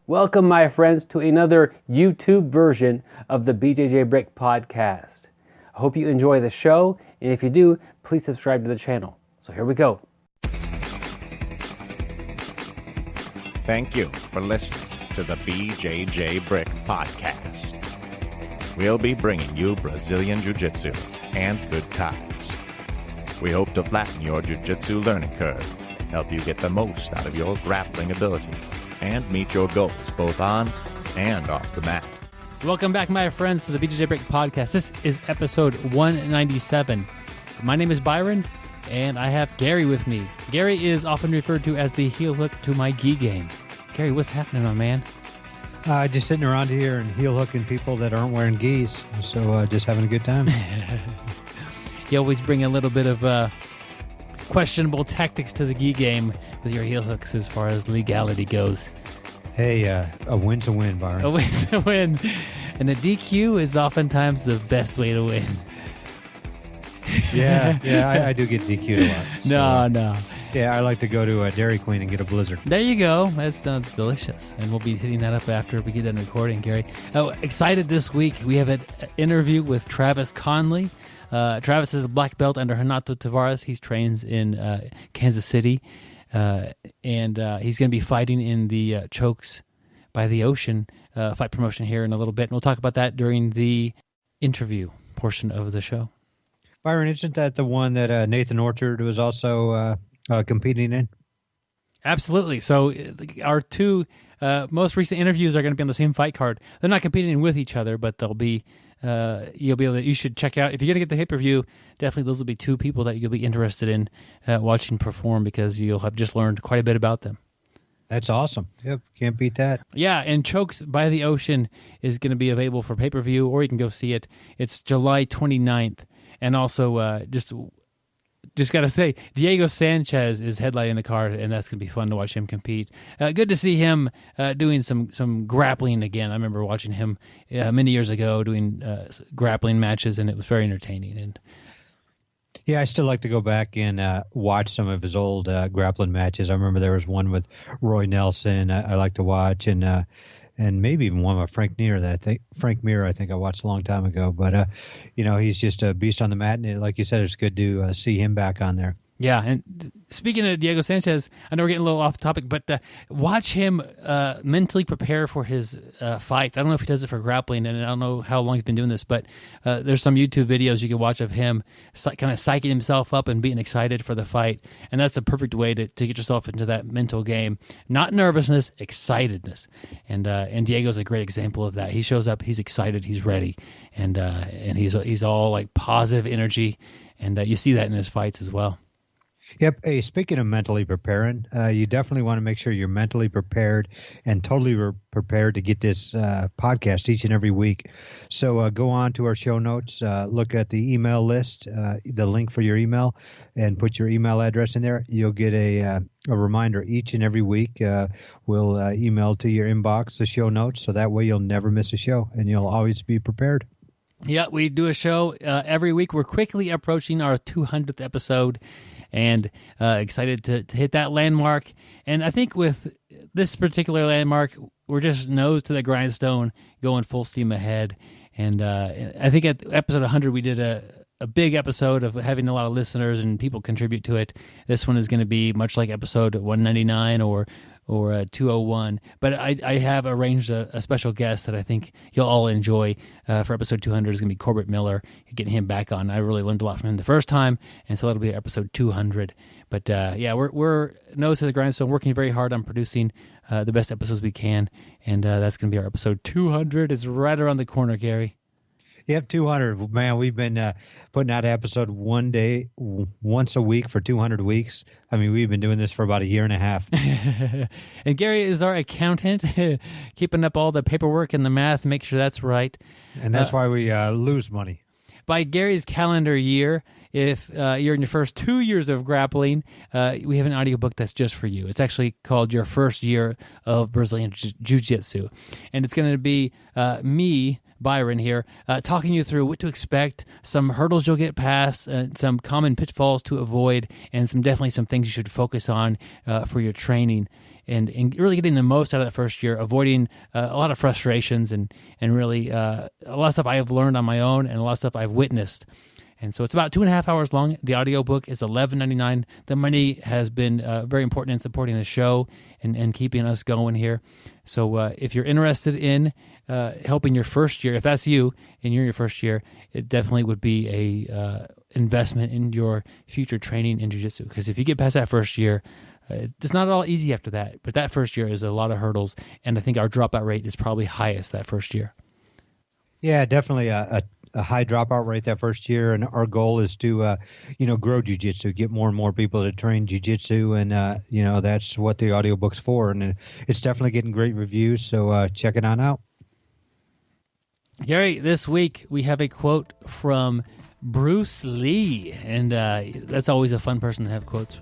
Welcome, my friends, to another YouTube version of the BJJ Brick Podcast. I hope you enjoy the show, and if you do, please subscribe to the channel. So here we go. Thank you for listening to the BJJ Brick Podcast. We'll be bringing you Brazilian Jiu-Jitsu and good times. We hope to flatten your Jiu-Jitsu learning curve, help you get the most out of your grappling ability, and meet your goals both on and off the mat. Welcome back, my friends, to the BJJ Brick Podcast. This is episode 197. My name is Byron, and I have Gary with me. Gary is often referred to as the heel hook to my gi game. Gary, what's happening, my man? Just sitting around here and heel hooking people that aren't wearing gis, so just having a good time. You always bring a little bit of questionable tactics to the gi game with your heel hooks as far as legality goes. Hey, a win's a win, Byron. A win's a win. And a DQ is oftentimes the best way to win. Yeah, I do get DQ'd a lot. So, No. Yeah, I like to go to Dairy Queen and get a Blizzard. There you go. That sounds delicious. And we'll be hitting that up after we get done recording, Gary. Oh, excited this week. We have an interview with Travis Conley. Travis is a black belt under Rentao Tavares. He trains in Kansas City. And he's going to be fighting in the Chokes by the Ocean fight promotion here in a little bit. And we'll talk about that during the interview portion of the show. Byron, isn't that the one that Nathan Orchard was also competing in? Absolutely. So our two most recent interviews are going to be on the same fight card. They're not competing with each other, but they'll be. You should check out if you're going to get the pay-per-view. Definitely, those will be two people that you'll be interested in watching perform because you'll have just learned quite a bit about them. That's awesome. Yep, can't beat that. Yeah, and Chokes by the Ocean is going to be available for pay-per-view, or you can go see it. It's July 29th, and also Just got to say, Diego Sanchez is headlining the card, and that's going to be fun to watch him compete. Good to see him doing some grappling again. I remember watching him many years ago doing grappling matches, and it was very entertaining. And yeah, I still like to go back and watch some of his old grappling matches. I remember there was one with Roy Nelson I like to watch, and maybe even one with Frank Mir I think I watched a long time ago. But he's just a beast on the mat, and like you said, it's good to see him back on there. Yeah, and speaking of Diego Sanchez, I know we're getting a little off topic, but watch him mentally prepare for his fights. I don't know if he does it for grappling, and I don't know how long he's been doing this, but there's some YouTube videos you can watch of him kind of psyching himself up and being excited for the fight, and that's a perfect way to get yourself into that mental game. Not nervousness, excitedness, and Diego's a great example of that. He shows up, he's excited, he's ready, and he's all like positive energy, and you see that in his fights as well. Yep. Hey, speaking of mentally preparing, you definitely want to make sure you're mentally prepared and totally prepared to get this podcast each and every week. So go on to our show notes, look at the email list, the link for your email, and put your email address in there. You'll get a reminder each and every week. We'll email to your inbox the show notes, so that way you'll never miss a show, and you'll always be prepared. Yeah, we do a show every week. We're quickly approaching our 200th episode, and excited to hit that landmark. And I think with this particular landmark, we're just nose to the grindstone, going full steam ahead. And I think at episode 100, we did a big episode of having a lot of listeners and people contribute to it. This one is going to be much like episode 199 or 201, but I have arranged a special guest that I think you'll all enjoy for episode 200. Is going to be Corbett Miller, getting him back on. I really learned a lot from him the first time, and so that'll be episode 200. But yeah, we're nose to the grindstone, working very hard on producing the best episodes we can, and that's going to be our episode 200. It's right around the corner, Gary. Yep, 200. Man, we've been putting out an episode once a week for 200 weeks. I mean, we've been doing this for about a year and a half. And Gary is our accountant, keeping up all the paperwork and the math, make sure that's right. And that's why we lose money. By Gary's calendar year, if you're in your first 2 years of grappling, we have an audiobook that's just for you. It's actually called Your First Year of Brazilian Jiu-Jitsu. And it's going to be me, Byron here, talking you through what to expect, some hurdles you'll get past, some common pitfalls to avoid, and definitely some things you should focus on for your training. and really getting the most out of that first year, avoiding a lot of frustrations and really a lot of stuff I have learned on my own and a lot of stuff I've witnessed. And so it's about 2.5 hours long. The audiobook is $11.99. The money has been very important in supporting the show and keeping us going here. So if you're interested in helping your first year, if that's you and you're in your first year, it definitely would be a investment in your future training in jiu-jitsu. Because if you get past that first year, it's not at all easy after that. But that first year is a lot of hurdles, and I think our dropout rate is probably highest that first year. Yeah, definitely a high dropout rate that first year, and our goal is to, grow jiu-jitsu, get more and more people to train jiu-jitsu, and, that's what the audiobook's for, and it's definitely getting great reviews, so check it on out. Gary, this week we have a quote from Bruce Lee, and that's always a fun person to have quotes.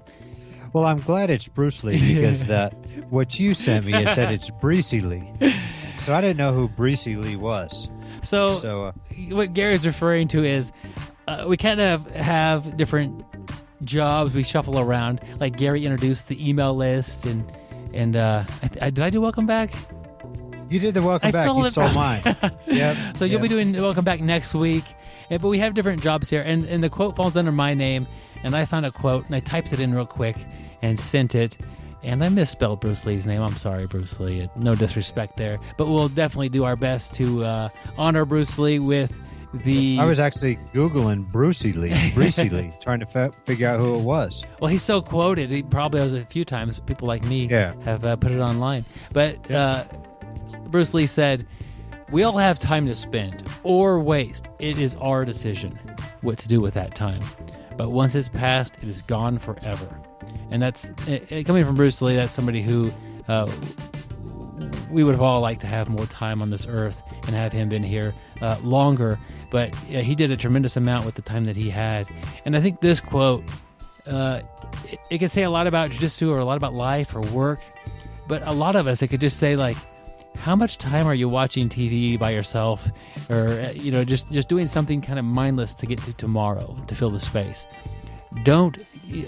Well, I'm glad it's Bruce Lee because what you sent me, it said it's Breesy Lee, so I didn't know who Breesy Lee was. So what Gary's referring to is we kind of have different jobs we shuffle around. Like Gary introduced the email list, and did I do Welcome Back? You did the Welcome Back. You stole mine. Yep. So you'll be doing Welcome Back next week. Yeah, but we have different jobs here, and the quote falls under my name, and I found a quote, and I typed it in real quick and sent it. And I misspelled Bruce Lee's name. I'm sorry, Bruce Lee. No disrespect there. But we'll definitely do our best to honor Bruce Lee with the... I was actually Googling Brucey Lee, trying to figure out who it was. Well, he's so quoted. He probably has a few times. People like me have put it online. But Bruce Lee said, "We all have time to spend or waste. It is our decision what to do with that time. But once it's passed, it is gone forever." And that's coming from Bruce Lee. That's somebody who we would have all liked to have more time on this earth and have him been here longer. But he did a tremendous amount with the time that he had. And I think this quote, it could say a lot about jiu-jitsu or a lot about life or work. But a lot of us, it could just say, like, how much time are you watching TV by yourself, or just doing something kind of mindless to get to tomorrow to fill the space? Don't,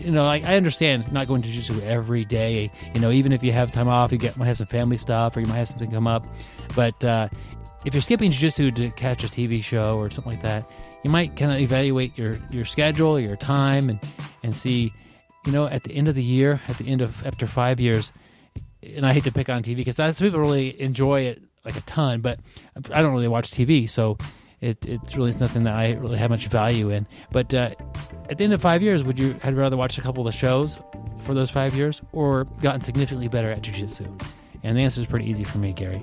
like, I understand not going to jiu-jitsu every day. Even if you have time off, you might have some family stuff, or you might have something come up. But if you're skipping jiu-jitsu to catch a TV show or something like that, you might kind of evaluate your schedule, your time, and see, at the end of the year, after 5 years. And I hate to pick on TV because some people really enjoy it like a ton, but I don't really watch TV, so it's really nothing that I really have much value in. But at the end of 5 years, would you have rather watched a couple of the shows for those 5 years, or gotten significantly better at jiu-jitsu? And the answer is pretty easy for me, Gary.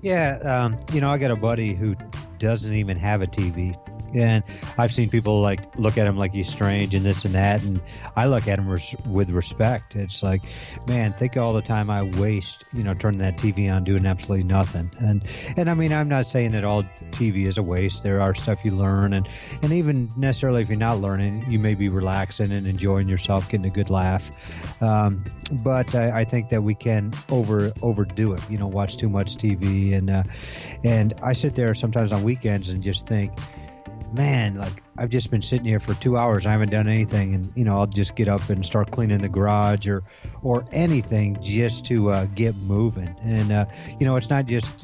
Yeah, I got a buddy who doesn't even have a TV. And I've seen people look at him like he's strange and this and that, and I look at him with respect. It's like, man, think of all the time I waste, turning that TV on, doing absolutely nothing. And I mean, I'm not saying that all TV is a waste. There are stuff you learn, and even necessarily if you're not learning, you may be relaxing and enjoying yourself, getting a good laugh. But I think that we can overdo it. Watch too much TV, and I sit there sometimes on weekends and just think, man, I've just been sitting here for 2 hours. I haven't done anything, and I'll just get up and start cleaning the garage or anything just to get moving. And it's not just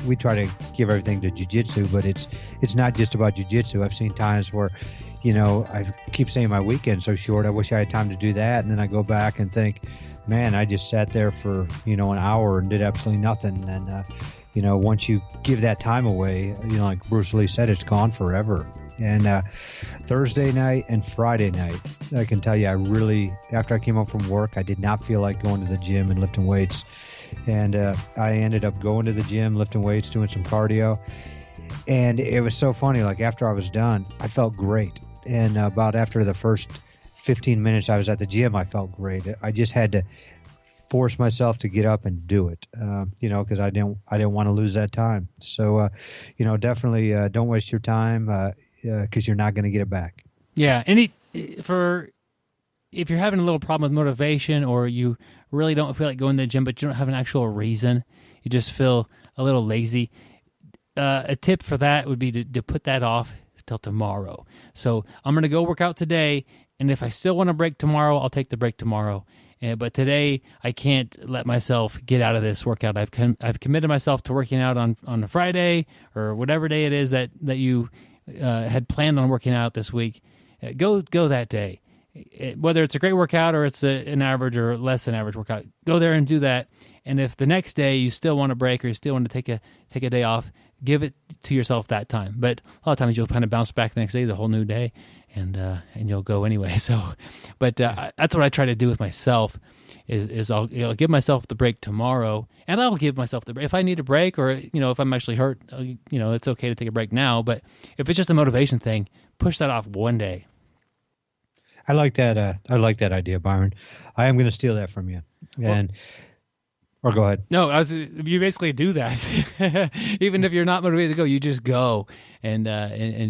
we try to give everything to jiu-jitsu, but it's not just about jiu-jitsu. I've seen times where I keep saying my weekend's so short. I wish I had time to do that, and then I go back and think, man, I just sat there for an hour and did absolutely nothing. And once you give that time away, like Bruce Lee said, it's gone forever. And Thursday night and Friday night, I can tell you, after I came home from work, I did not feel like going to the gym and lifting weights. And I ended up going to the gym, lifting weights, doing some cardio. And it was so funny. Like, after I was done, I felt great. And about after the first 15 minutes I was at the gym, I felt great. I just had to force myself to get up and do it, because I didn't want to lose that time. So, definitely don't waste your time because you're not going to get it back. Yeah, and if you're having a little problem with motivation, or you really don't feel like going to the gym, but you don't have an actual reason, you just feel a little lazy, a tip for that would be to put that off till tomorrow. So I'm going to go work out today, and if I still want to break tomorrow, I'll take the break tomorrow. But today I can't let myself get out of this workout. I've committed myself to working out on a Friday or whatever day it is that you had planned on working out this week. Go that day. Whether it's a great workout or it's an average or less than average workout, go there and do that. And if the next day you still want to break or you still want to take a day off, give it to yourself that time. But a lot of times you'll kind of bounce back the next day, the whole new day, and you'll go anyway. So, but that's what I try to do with myself. Is I'll give myself the break tomorrow, and I'll give myself the break if I need a break, or if I'm actually hurt. It's okay to take a break now. But if it's just a motivation thing, push that off one day. I like that. I like that idea, Byron. I am going to steal that from you. Or go ahead. No, you basically do that. Even if you're not motivated to go, you just go, and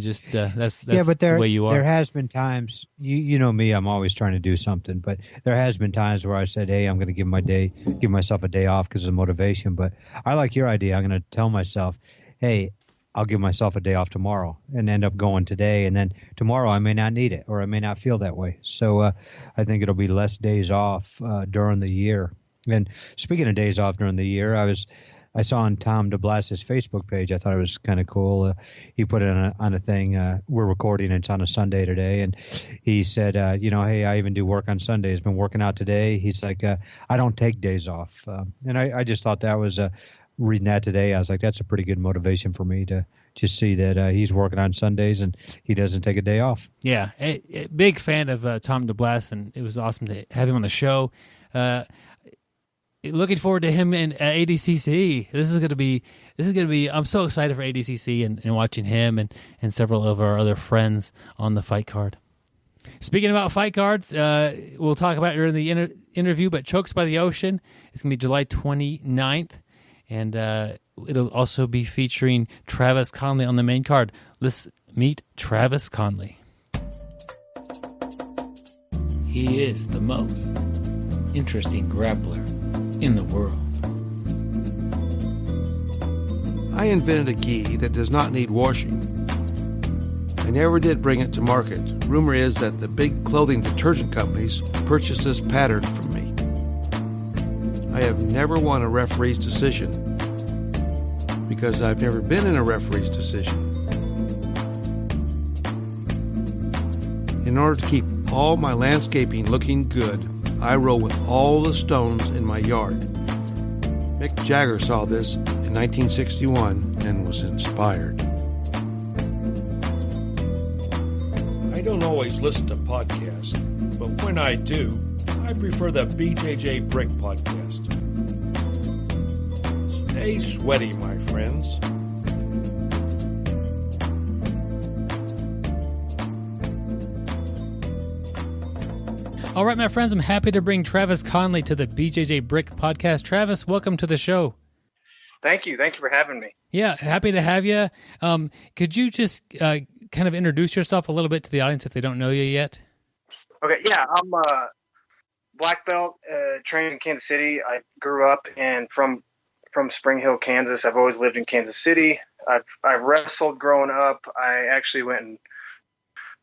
just that's but the way you are. There has been times, you know me, I'm always trying to do something, but there has been times where I said, hey, I'm going to give myself a day off because of motivation. But I like your idea. I'm going to tell myself, hey, I'll give myself a day off tomorrow and end up going today. And then tomorrow I may not need it, or I may not feel that way. So I think it'll be less days off during the year. And speaking of days off during the year, I saw on Tom DeBlas's Facebook page, I thought it was kind of cool. He put it on a thing. We're recording, and it's on a Sunday today. And he said, hey, I even do work on Sundays. Been working out today. He's like, I don't take days off. And I just thought that was reading that today, I was like, that's a pretty good motivation for me to just see that he's working on Sundays and he doesn't take a day off. Yeah, a big fan of Tom DeBlas, and it was awesome to have him on the show. Looking forward to him in ADCC. This is going to be. I'm so excited for ADCC and watching him and several of our other friends on the fight card. Speaking about fight cards, we'll talk about it during the interview, but Chokes by the Ocean is going to be July 29th. And it'll also be featuring Travis Conley on the main card. Let's meet Travis Conley. He is the most interesting grappler in the world. I invented a gi that does not need washing. I never did bring it to market. Rumor is that the big clothing detergent companies purchased this pattern from me. I have never won a referee's decision because I've never been in a referee's decision. In order to keep all my landscaping looking good, I roll with all the stones in my yard. Mick Jagger saw this in 1961 and was inspired. I don't always listen to podcasts, but when I do, I prefer the BJJ Brick podcast. Stay sweaty, my friends. All right, my friends, I'm happy to bring Travis Conley to the BJJ Brick podcast. Travis, welcome to the show. Thank you. Thank you for having me. Yeah, happy to have you. Could you just kind of introduce yourself a little bit to the audience if they don't know you yet? Okay, yeah, I'm black belt, trained in Kansas City. I grew up from Spring Hill, Kansas. I've always lived in Kansas City. I've wrestled growing up. I actually went and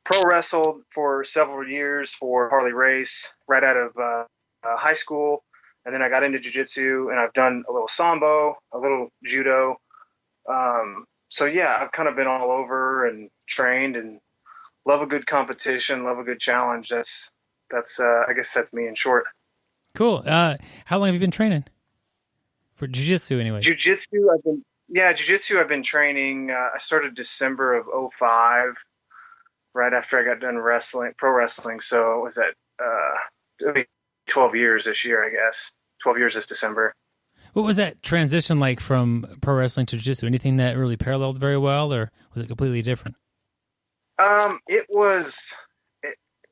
pro wrestled for several years for Harley Race right out of high school, and then I got into jiu-jitsu, and I've done a little Sambo, a little judo. So yeah, I've kind of been all over and trained, and love a good competition, love a good challenge. That's I guess that's me in short. Cool. How long have you been training for jiu-jitsu anyway? Jiu-jitsu, I've been training. I started December of 2005. Right after I got done pro wrestling. So was that it'll be 12 years this year, I guess. 12 years this December. What was that transition like from pro wrestling to jiu-jitsu? Anything that really paralleled very well, or was it completely different? It was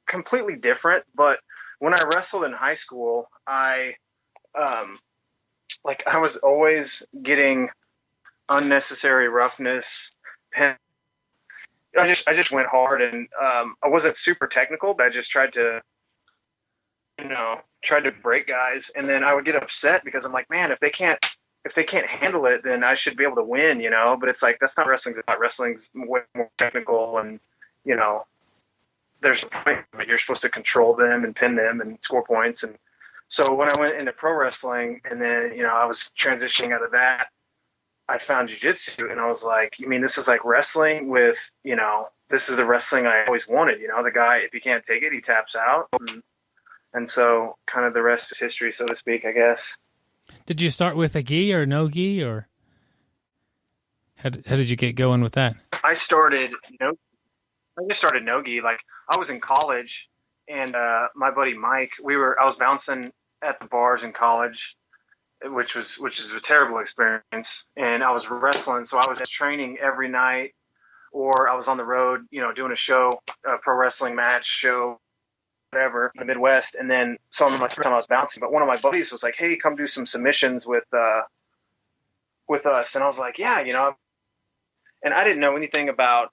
completely different, but when I wrestled in high school, I was always getting unnecessary roughness, I just went hard, and I wasn't super technical, but I just tried to break guys, and then I would get upset because I'm like, man, if they can't handle it, then I should be able to win, But it's like that's not wrestling. It's not wrestling's way more technical, and there's a point, but you're supposed to control them and pin them and score points, and So when I went into pro wrestling, and then, I was transitioning out of that, I found jiu-jitsu, and I was like, you mean this is like wrestling with, this is the wrestling I always wanted. The guy, if he can't take it, he taps out. And so kind of the rest is history, so to speak, I guess. Did you start with a gi or no gi, or how did you get going with that? I just started no gi. Like, I was in college, and my buddy Mike, I was bouncing at the bars in college, which is a terrible experience. And I was wrestling, so I was training every night, or I was on the road, doing a show, a pro wrestling match show, whatever, in the Midwest. And then, so on my first time I was bouncing, but one of my buddies was like, hey, come do some submissions with us. And I was like, yeah, and I didn't know anything about,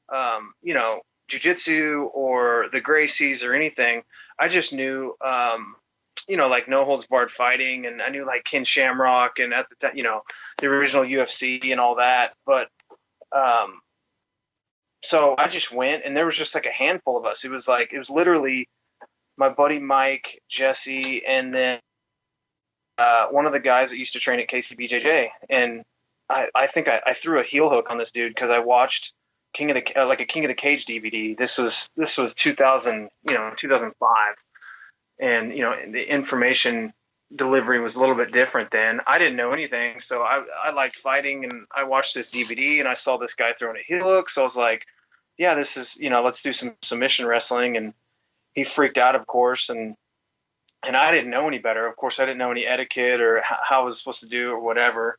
jiu-jitsu or the Gracies or anything. I just knew, like no holds barred fighting, and I knew like Ken Shamrock and at the time, the original UFC and all that. But, so I just went, and there was just like a handful of us. It was literally my buddy Mike, Jesse, and then one of the guys that used to train at KCBJJ. And I think I threw a heel hook on this dude because I watched a King of the Cage DVD. This was 2000, 2005, and the information delivery was a little bit different then. I didn't know anything, so I liked fighting, and I watched this DVD, and I saw this guy throwing a heel hook, so I was like, yeah, this is, let's do some submission wrestling. And he freaked out, of course, and I didn't know any better. Of course, I didn't know any etiquette or how I was supposed to do or whatever.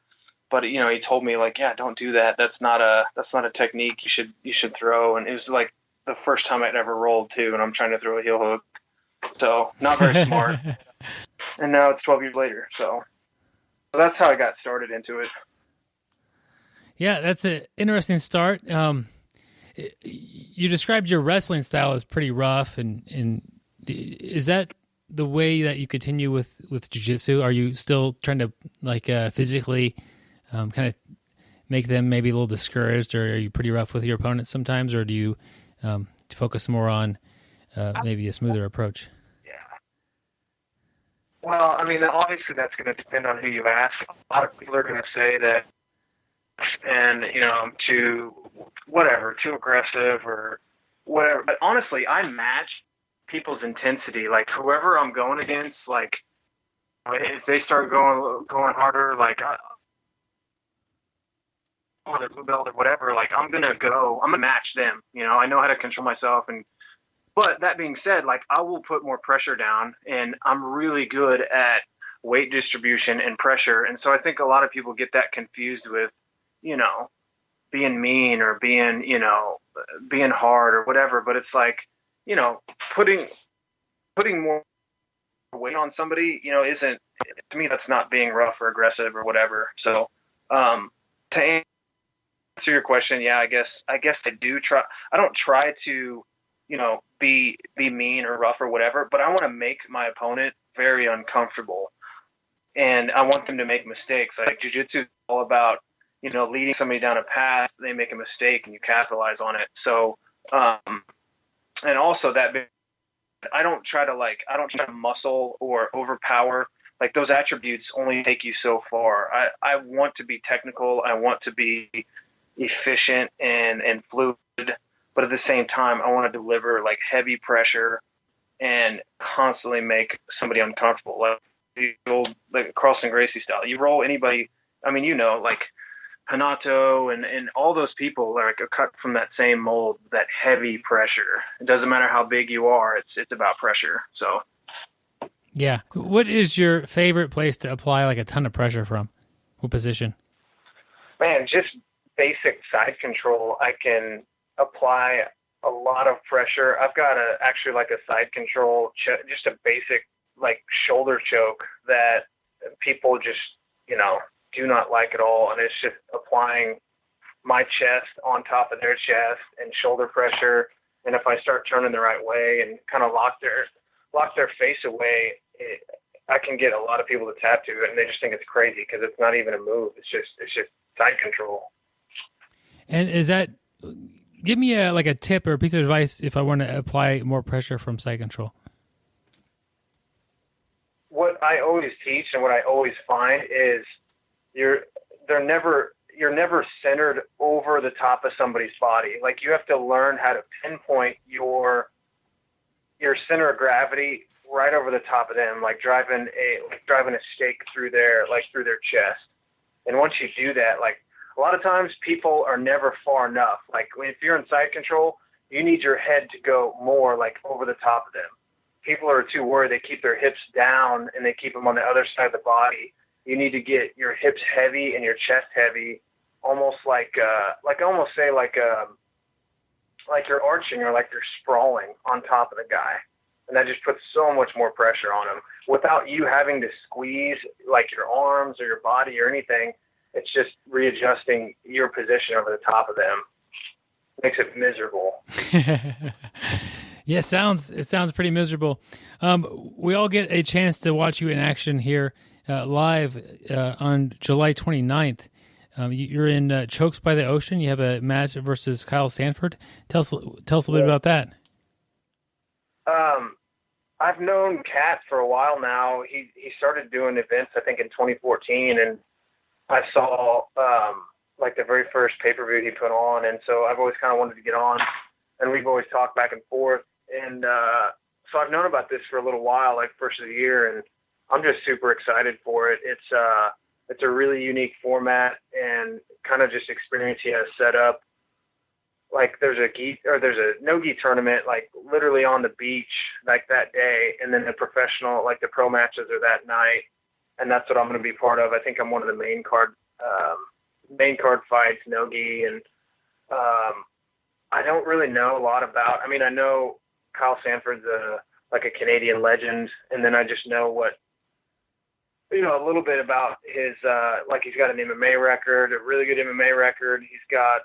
But he told me, like, yeah, don't do that. That's not a technique you should throw. And it was like the first time I'd ever rolled too, and I'm trying to throw a heel hook. So not very smart. And now it's 12 years later. So that's how I got started into it. Yeah, that's an interesting start. You described your wrestling style as pretty rough, and is that the way that you continue with jiu-jitsu? Are you still trying to physically kind of make them maybe a little discouraged, or are you pretty rough with your opponents sometimes, or do you focus more on maybe a smoother approach? Yeah. Well, I mean, obviously that's going to depend on who you ask. A lot of people are going to say that, and too aggressive or whatever. But honestly, I match people's intensity. Like, whoever I'm going against, like, if they start going harder, like, or the blue belt or whatever, like, I'm gonna match them. I know how to control myself. But that being said, like, I will put more pressure down, and I'm really good at weight distribution and pressure. And so I think a lot of people get that confused with, being mean or being hard or whatever. But it's like, putting more weight on somebody, isn't, to me, that's not being rough or aggressive or whatever. So, to answer your question, yeah, I guess I do try. I don't try to, be mean or rough or whatever, but I want to make my opponent very uncomfortable, and I want them to make mistakes. Like, jiu-jitsu is all about, leading somebody down a path. They make a mistake and you capitalize on it. So, and also I don't try to muscle or overpower. Like, those attributes only take you so far. I want to be technical. I want to be efficient and fluid, but at the same time, I want to deliver like heavy pressure and constantly make somebody uncomfortable. Like the old, like, Carlson Gracie style. You roll anybody. I mean, like Hanato and all those people are like cut from that same mold, that heavy pressure. It doesn't matter how big you are. It's about pressure. So. Yeah. What is your favorite place to apply like a ton of pressure from? What position? Man, just basic side control. I can apply a lot of pressure. I've got actually like a side control, just a basic like shoulder choke that people just, do not like at all. And it's just applying my chest on top of their chest and shoulder pressure. And if I start turning the right way and kind of lock their face away, I can get a lot of people to tap to it, and they just think it's crazy because it's not even a move. It's just side control. And is that, give me a tip or a piece of advice if I want to apply more pressure from side control. What I always teach and what I always find is you're never centered over the top of somebody's body. Like, you have to learn how to pinpoint your center of gravity right over the top of them, like driving a stake through their chest. And once you do that, like, a lot of times people are never far enough. Like, if you're in side control, you need your head to go more like over the top of them. People are too worried. They keep their hips down and they keep them on the other side of the body. You need to get your hips heavy and your chest heavy, almost like you're arching or like you're sprawling on top of the guy. And that just puts so much more pressure on him without you having to squeeze like your arms or your body or anything. It's just readjusting your position over the top of them. Makes it miserable. Yeah, it sounds pretty miserable. We all get a chance to watch you in action here live on July 29th. You're in Chokes by the Ocean. You have a match versus Kyle Sandford. Tell us a little bit about that. I've known Kat for a while now. He started doing events, I think, in 2014, and I saw like the very first pay-per-view he put on, and so I've always kind of wanted to get on, and we've always talked back and forth, and so I've known about this for a little while, like first of the year, and I'm just super excited for it. It's a really unique format and kind of just experience he has set up. Like, there's a no-gi tournament, like literally on the beach, like that day, and then the professional, like the pro matches are that night, and that's what I'm going to be part of. I think I'm one of the main card fights, no-gi, and I don't really know a lot about. I mean, I know Kyle Sandford's like a Canadian legend, and then I just know a little bit about his like he's got an MMA record, a really good MMA record. He's got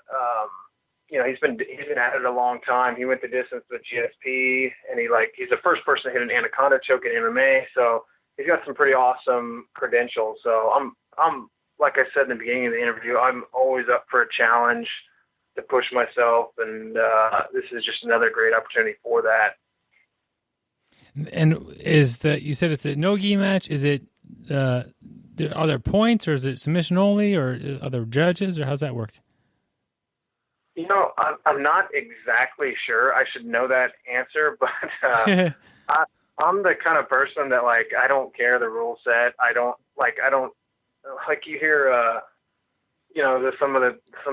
he's been at it a long time. He went the distance with GSP, and he's the first person to hit an anaconda choke in MMA. So he's got some pretty awesome credentials. So I'm like I said in the beginning of the interview, I'm always up for a challenge to push myself, and this is just another great opportunity for that. And you said it's a no-gi match? Is it are there points, or is it submission only, or are there judges, or how's that work? I'm not exactly sure. I should know that answer, but I'm the kind of person that, like, I don't care the rule set. I don't you hear some of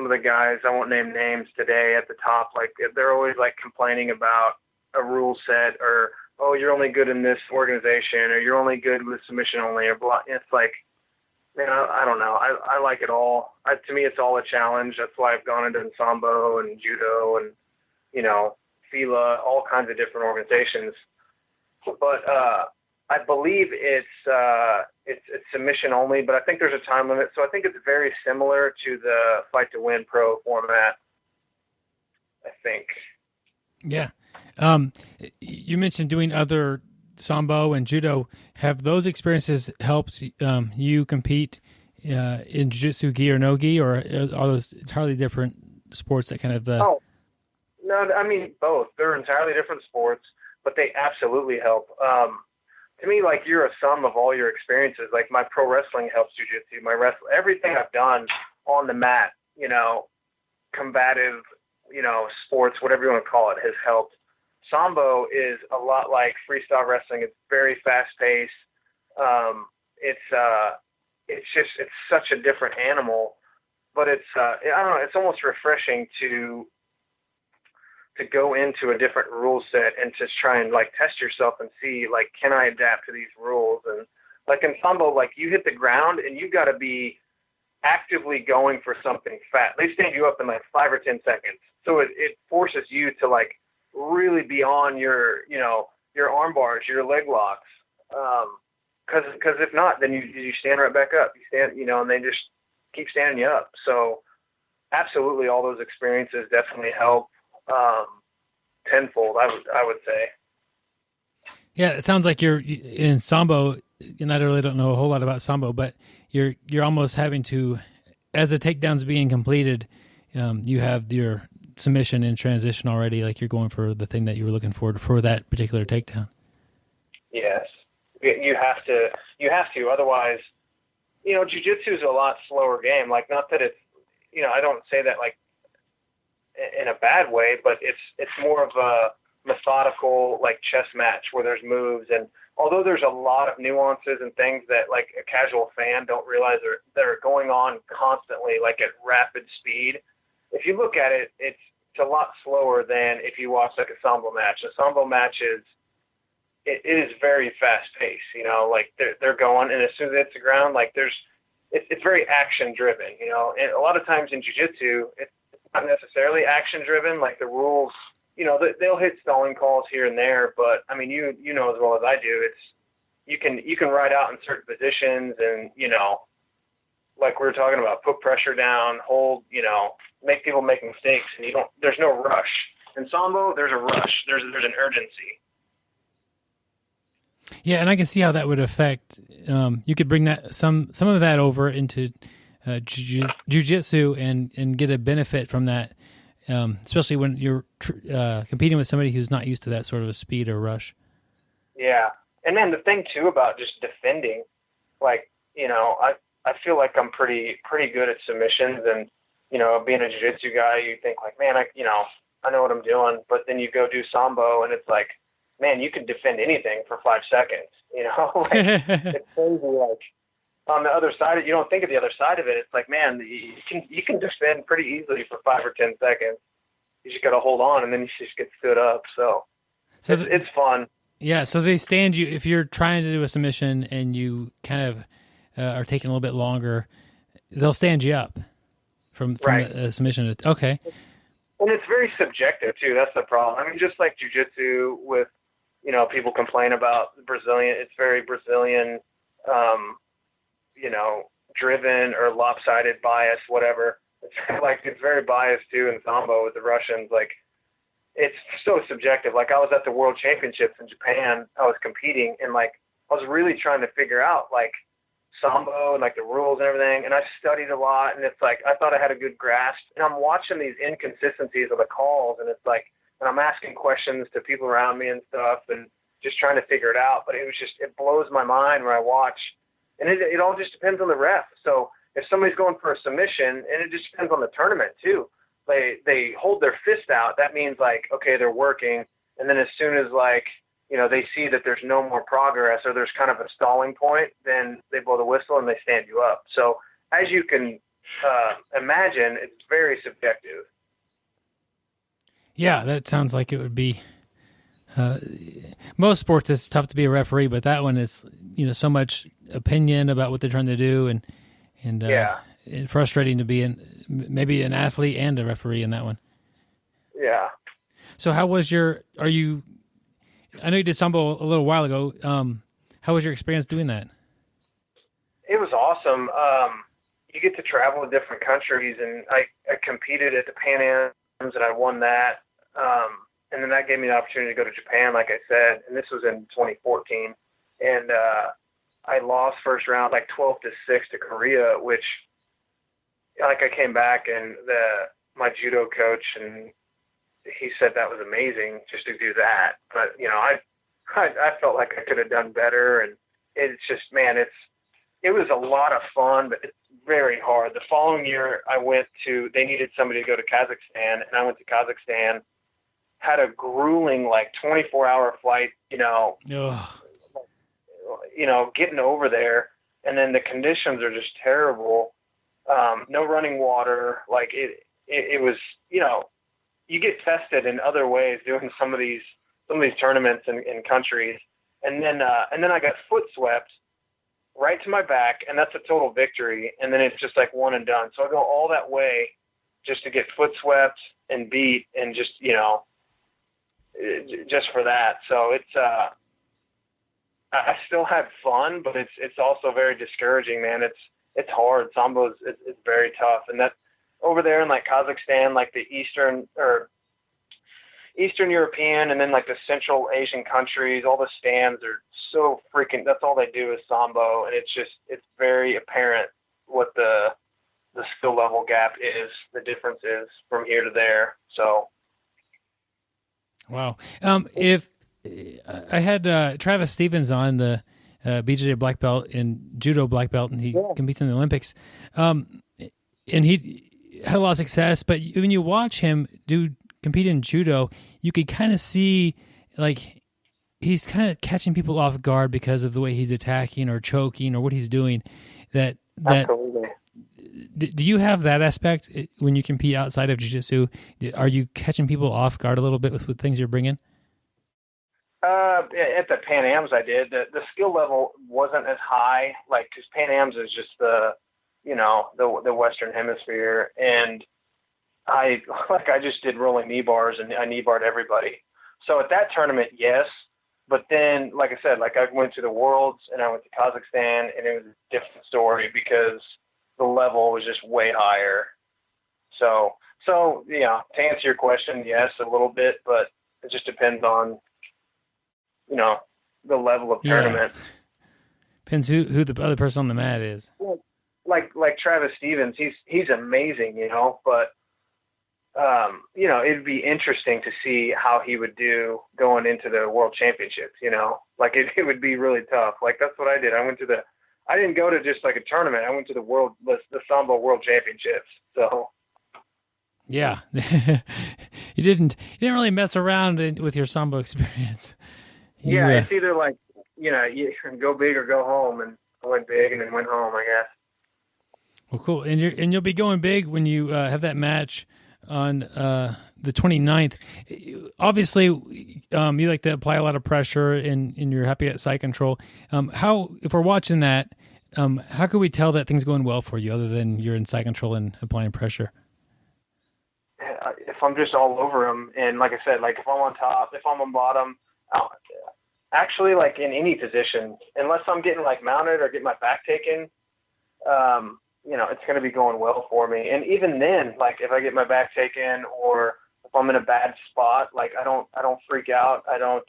the guys, I won't name names today, at the top, like they're always like complaining about a rule set, or, oh, you're only good in this organization, or you're only good with submission only, or blah. It's like, man, I don't know. I like it all. To me, it's all a challenge. That's why I've gone into Sambo and Judo and, FILA, all kinds of different organizations. But I believe it's submission only, but I think there's a time limit. So I think it's very similar to the Fight to Win Pro format, I think. Yeah. You mentioned doing other Sambo and Judo. Have those experiences helped you compete in Jiu-Jitsu, gi or no gi, or are those entirely different sports that kind of... Oh, no, I mean, both. They're entirely different sports, but they absolutely help. To me, like, you're a sum of all your experiences. Like, my pro wrestling helps Jiu-Jitsu. Everything I've done on the mat, combative, sports, whatever you want to call it, has helped. Sambo is a lot like freestyle wrestling. It's very fast-paced. It's such a different animal, but I don't know, it's almost refreshing to go into a different rule set and just try and, like, test yourself and see, like, can I adapt to these rules? And, like, in Sambo, like, you hit the ground and you got to be actively going for something fast. They stand you up in, like, 5 or 10 seconds. So it forces you to, like, really be on your arm bars, your leg locks. Because if not, then you stand right back up. You stand, and they just keep standing you up. So absolutely, all those experiences definitely help tenfold, I would say. Yeah, it sounds like you're in Sambo, and I really don't know a whole lot about Sambo, but you're almost having to, as the takedown's being completed, you have your submission in transition already, like you're going for the thing that you were looking for that particular takedown. Yes, You have to. Otherwise, jiu-jitsu is a lot slower game. Like, not that it's, I don't say that like in a bad way, but it's more of a methodical, like, chess match where there's moves. And although there's a lot of nuances and things that like a casual fan don't realize they're going on constantly, like at rapid speed. If you look at it, it's a lot slower than if you watch like a Sambo match. A Sambo match is very fast paced, like they're going, and as soon as it hits the ground, like it's very action driven, and a lot of times in jiu-jitsu, it's not necessarily action driven. Like the rules, they'll hit stalling calls here and there, but I mean, you know as well as I do, it's, you can ride out in certain positions and, like we were talking about, put pressure down, hold, make people make mistakes, and there's no rush. In Sambo, there's a rush. There's an urgency. Yeah, and I can see how that would affect. You could bring that some of that over into jiu-jitsu and get a benefit from that, especially when you're competing with somebody who's not used to that sort of a speed or rush. Yeah, and then the thing too about just defending, like I feel like I'm pretty good at submissions, and being a jiu-jitsu guy, you think like, man, I know what I'm doing, but then you go do Sambo, and it's like, man, you can defend anything for 5 seconds, It's crazy. Like, on the other side, you don't think of the other side of it. It's like, man, you can defend pretty easily for 5 or 10 seconds. You just got to hold on, and then you just get stood up. So it's fun. Yeah, so they stand you, if you're trying to do a submission and you kind of are taking a little bit longer, they'll stand you up from right. a submission. Okay. And it's very subjective, too. That's the problem. I mean, just like jiu-jitsu with, people complain about Brazilian, it's very Brazilian, driven or lopsided, bias, whatever. It's very biased, too, in Sambo with the Russians. Like, it's so subjective. Like, I was at the World Championships in Japan. I was competing, and, like, I was really trying to figure out, like, Sambo and, like, the rules and everything, and I studied a lot, and it's like I thought I had a good grasp, and I'm watching these inconsistencies of the calls, and it's like, and I'm asking questions to people around me and stuff, and just trying to figure it out, but it blows my mind when I watch, and it all just depends on the ref. So if somebody's going for a submission, and it just depends on the tournament too, they hold their fist out, that means like, okay, they're working, and then as soon as like, they see that there's no more progress or there's kind of a stalling point, then they blow the whistle and they stand you up. So as you can imagine, it's very subjective. Yeah, that sounds like it would be. Most sports, it's tough to be a referee, but that one is, so much opinion about what they're trying to do, and it's frustrating to be maybe an athlete and a referee in that one. Yeah. So how was I know you did Sambo a little while ago. How was your experience doing that? It was awesome. You get to travel to different countries, and I competed at the Pan Ams, and I won that. And then that gave me the opportunity to go to Japan, like I said, and this was in 2014. And I lost first round, like 12-6 to Korea, which, like, I came back, and my judo coach, and he said that was amazing just to do that. But, I felt like I could have done better. And it's just, man, it was a lot of fun, but it's very hard. The following year they needed somebody to go to Kazakhstan, and I went to Kazakhstan, had a grueling, like 24-hour flight, getting over there. And then the conditions are just terrible. No running water. Like it was, you get tested in other ways doing some of these tournaments in countries, and then I got foot swept right to my back, and that's a total victory. And then it's just like one and done. So I go all that way just to get foot swept and beat, and just just for that. So it's I still had fun, but it's also very discouraging, man. It's hard. Sambo is very tough, and that over there in like Kazakhstan, like the Eastern European, and then like the Central Asian countries, all the stands are so freaking. That's all they do is Sambo, and it's very apparent what the skill level gap is, the difference is from here to there. So, wow. If I had Travis Stevens on, the BJJ black belt and judo black belt, and he competes in the Olympics. And he had a lot of success, but when you watch him compete in judo, you could kind of see like he's kind of catching people off guard because of the way he's attacking or choking or what he's doing. Absolutely. Do you have that aspect when you compete outside of jiu-jitsu? Are you catching people off guard a little bit with things you're bringing? At the Pan Ams I did, the skill level wasn't as high, like, because Pan Ams is just the Western Hemisphere, and I just did rolling knee bars, and I knee barred everybody. So at that tournament, yes, but then, like I said, like I went to the Worlds, and I went to Kazakhstan, and it was a different story because the level was just way higher. So yeah, to answer your question, yes, a little bit, but it just depends on, the level of tournament. Depends who the other person on the mat is. Like Travis Stevens, he's amazing, but it'd be interesting to see how he would do going into the World Championships, like it would be really tough. Like that's what I did. I didn't go to just like a tournament. I went to the Sambo World Championships. So yeah, you didn't really mess around with your Sambo experience. It's either like, you go big or go home, and I went big and then went home, I guess. Well, cool. And you'll be going big when you have that match on the 29th. Obviously, you like to apply a lot of pressure, and you're happy at side control. If we're watching that, how can we tell that things going well for you other than you're in side control and applying pressure? If I'm just all over them, and like I said, like if I'm on top, if I'm on bottom, actually, like in any position, unless I'm getting like mounted or getting my back taken, it's going to be going well for me. And even then, like if I get my back taken or if I'm in a bad spot, like I don't freak out. I don't,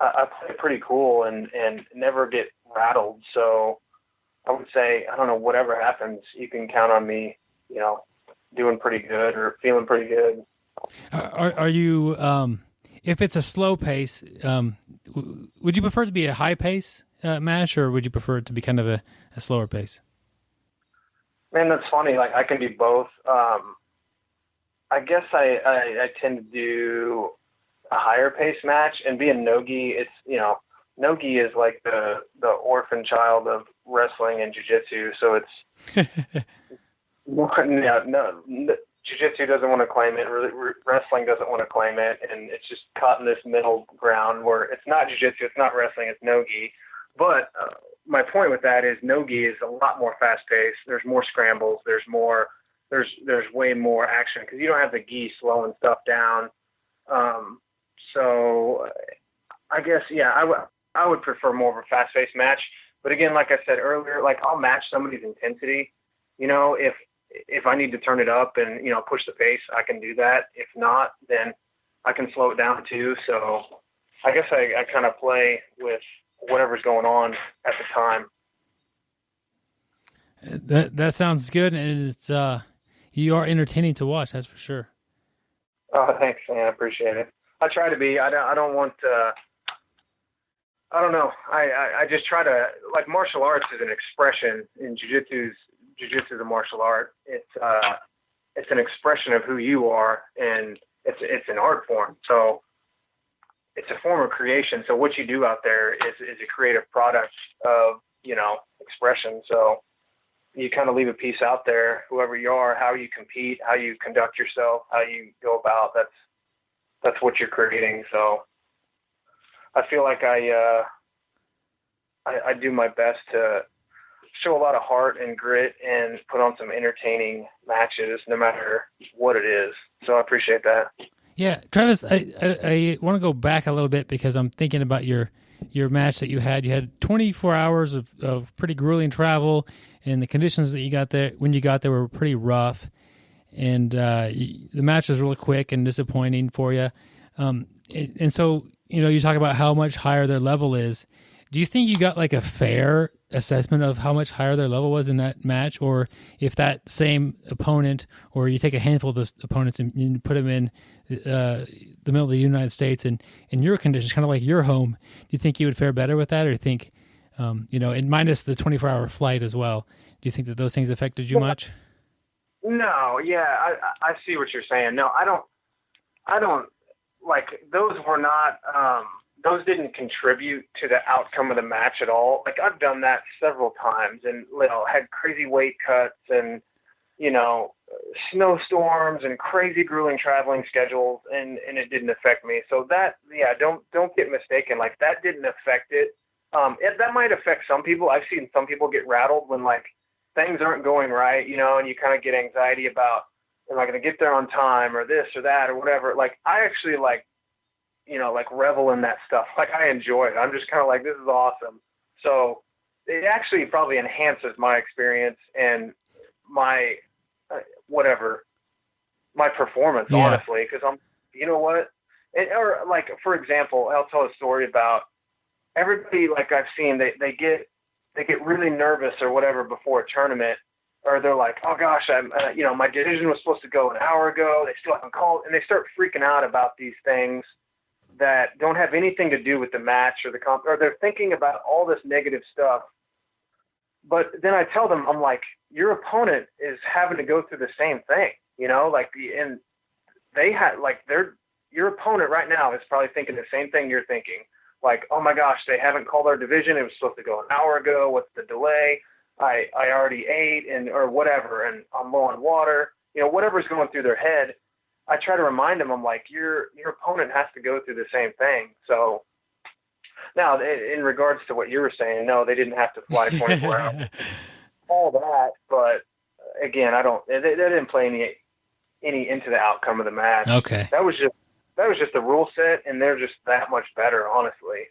I play pretty cool and never get rattled. So I would say, I don't know, whatever happens, you can count on me, doing pretty good or feeling pretty good. Are you, if it's a slow pace, would you prefer it to be a high pace match, or would you prefer it to be kind of a slower pace? Man, that's funny. Like I can do both. I guess I tend to do a higher pace match, and being nogi, it's, nogi is like the orphan child of wrestling and jiu-jitsu. So it's no, jiu-jitsu doesn't want to claim it. Wrestling doesn't want to claim it. And it's just caught in this middle ground where it's not jiu-jitsu, it's not wrestling, it's nogi. But my point with that is nogi is a lot more fast-paced. There's more scrambles. There's way more action because you don't have the gi slowing stuff down. So I guess, I would prefer more of a fast-paced match. But again, like I said earlier, like I'll match somebody's intensity. If I need to turn it up and, push the pace, I can do that. If not, then I can slow it down too. So I guess I kind of play with whatever's going on at the time. That sounds good, and it's you are entertaining to watch, that's for sure. Oh, thanks, man. I appreciate it. I try to be. I don't want to. I don't know. I just try to, like, martial arts is an expression in jiu-jitsu is a martial art. It's an expression of who you are, and it's an art form. So it's a form of creation. So what you do out there is a creative product of, expression. So you kind of leave a piece out there, whoever you are, how you compete, how you conduct yourself, how you go about, that's what you're creating. So I feel like I do my best to show a lot of heart and grit and put on some entertaining matches, no matter what it is. So I appreciate that. Yeah, Travis, I want to go back a little bit because I'm thinking about your match that you had. You had 24 hours of pretty grueling travel, and the conditions that you got there when you got there were pretty rough. And the match was really quick and disappointing for you. And so, you talk about how much higher their level is. Do you think you got like a fair assessment of how much higher their level was in that match, or if that same opponent, or you take a handful of those opponents and you put them in the middle of the United States and in your conditions, kind of like your home, do you think you would fare better with that, or do you think, and minus the 24-hour flight as well, do you think that those things affected you much? No, yeah, I see what you're saying. No, I don't like those were not. Those didn't contribute to the outcome of the match at all. Like I've done that several times and had crazy weight cuts and, snowstorms and crazy grueling traveling schedules and it didn't affect me. So that, don't get mistaken. Like that didn't affect it. That might affect some people. I've seen some people get rattled when like things aren't going right, and you kind of get anxiety about, am I going to get there on time or this or that or whatever. Like I actually revel in that stuff. Like I enjoy it. I'm just kind of like, this is awesome. So it actually probably enhances my experience and my, my performance, honestly. Cause I'm, or like, for example, I'll tell a story about everybody. Like I've seen, they get really nervous or whatever before a tournament, or they're like, oh gosh, I'm, my decision was supposed to go an hour ago. They still haven't called, and they start freaking out about these things that don't have anything to do with the match or the comp, or they're thinking about all this negative stuff. But then I tell them, I'm like, your opponent is having to go through the same thing, and they had like your opponent right now is probably thinking the same thing you're thinking. Like, oh my gosh, they haven't called our division. It was supposed to go an hour ago. What's the delay? I already ate or whatever, and I'm low on water. Whatever's going through their head. I try to remind them, I'm like, your opponent has to go through the same thing. So now in regards to what you were saying, no, they didn't have to fly 24 hours, all that. But again, they didn't play any into the outcome of the match. Okay. That was just the rule set, and they're just that much better, honestly.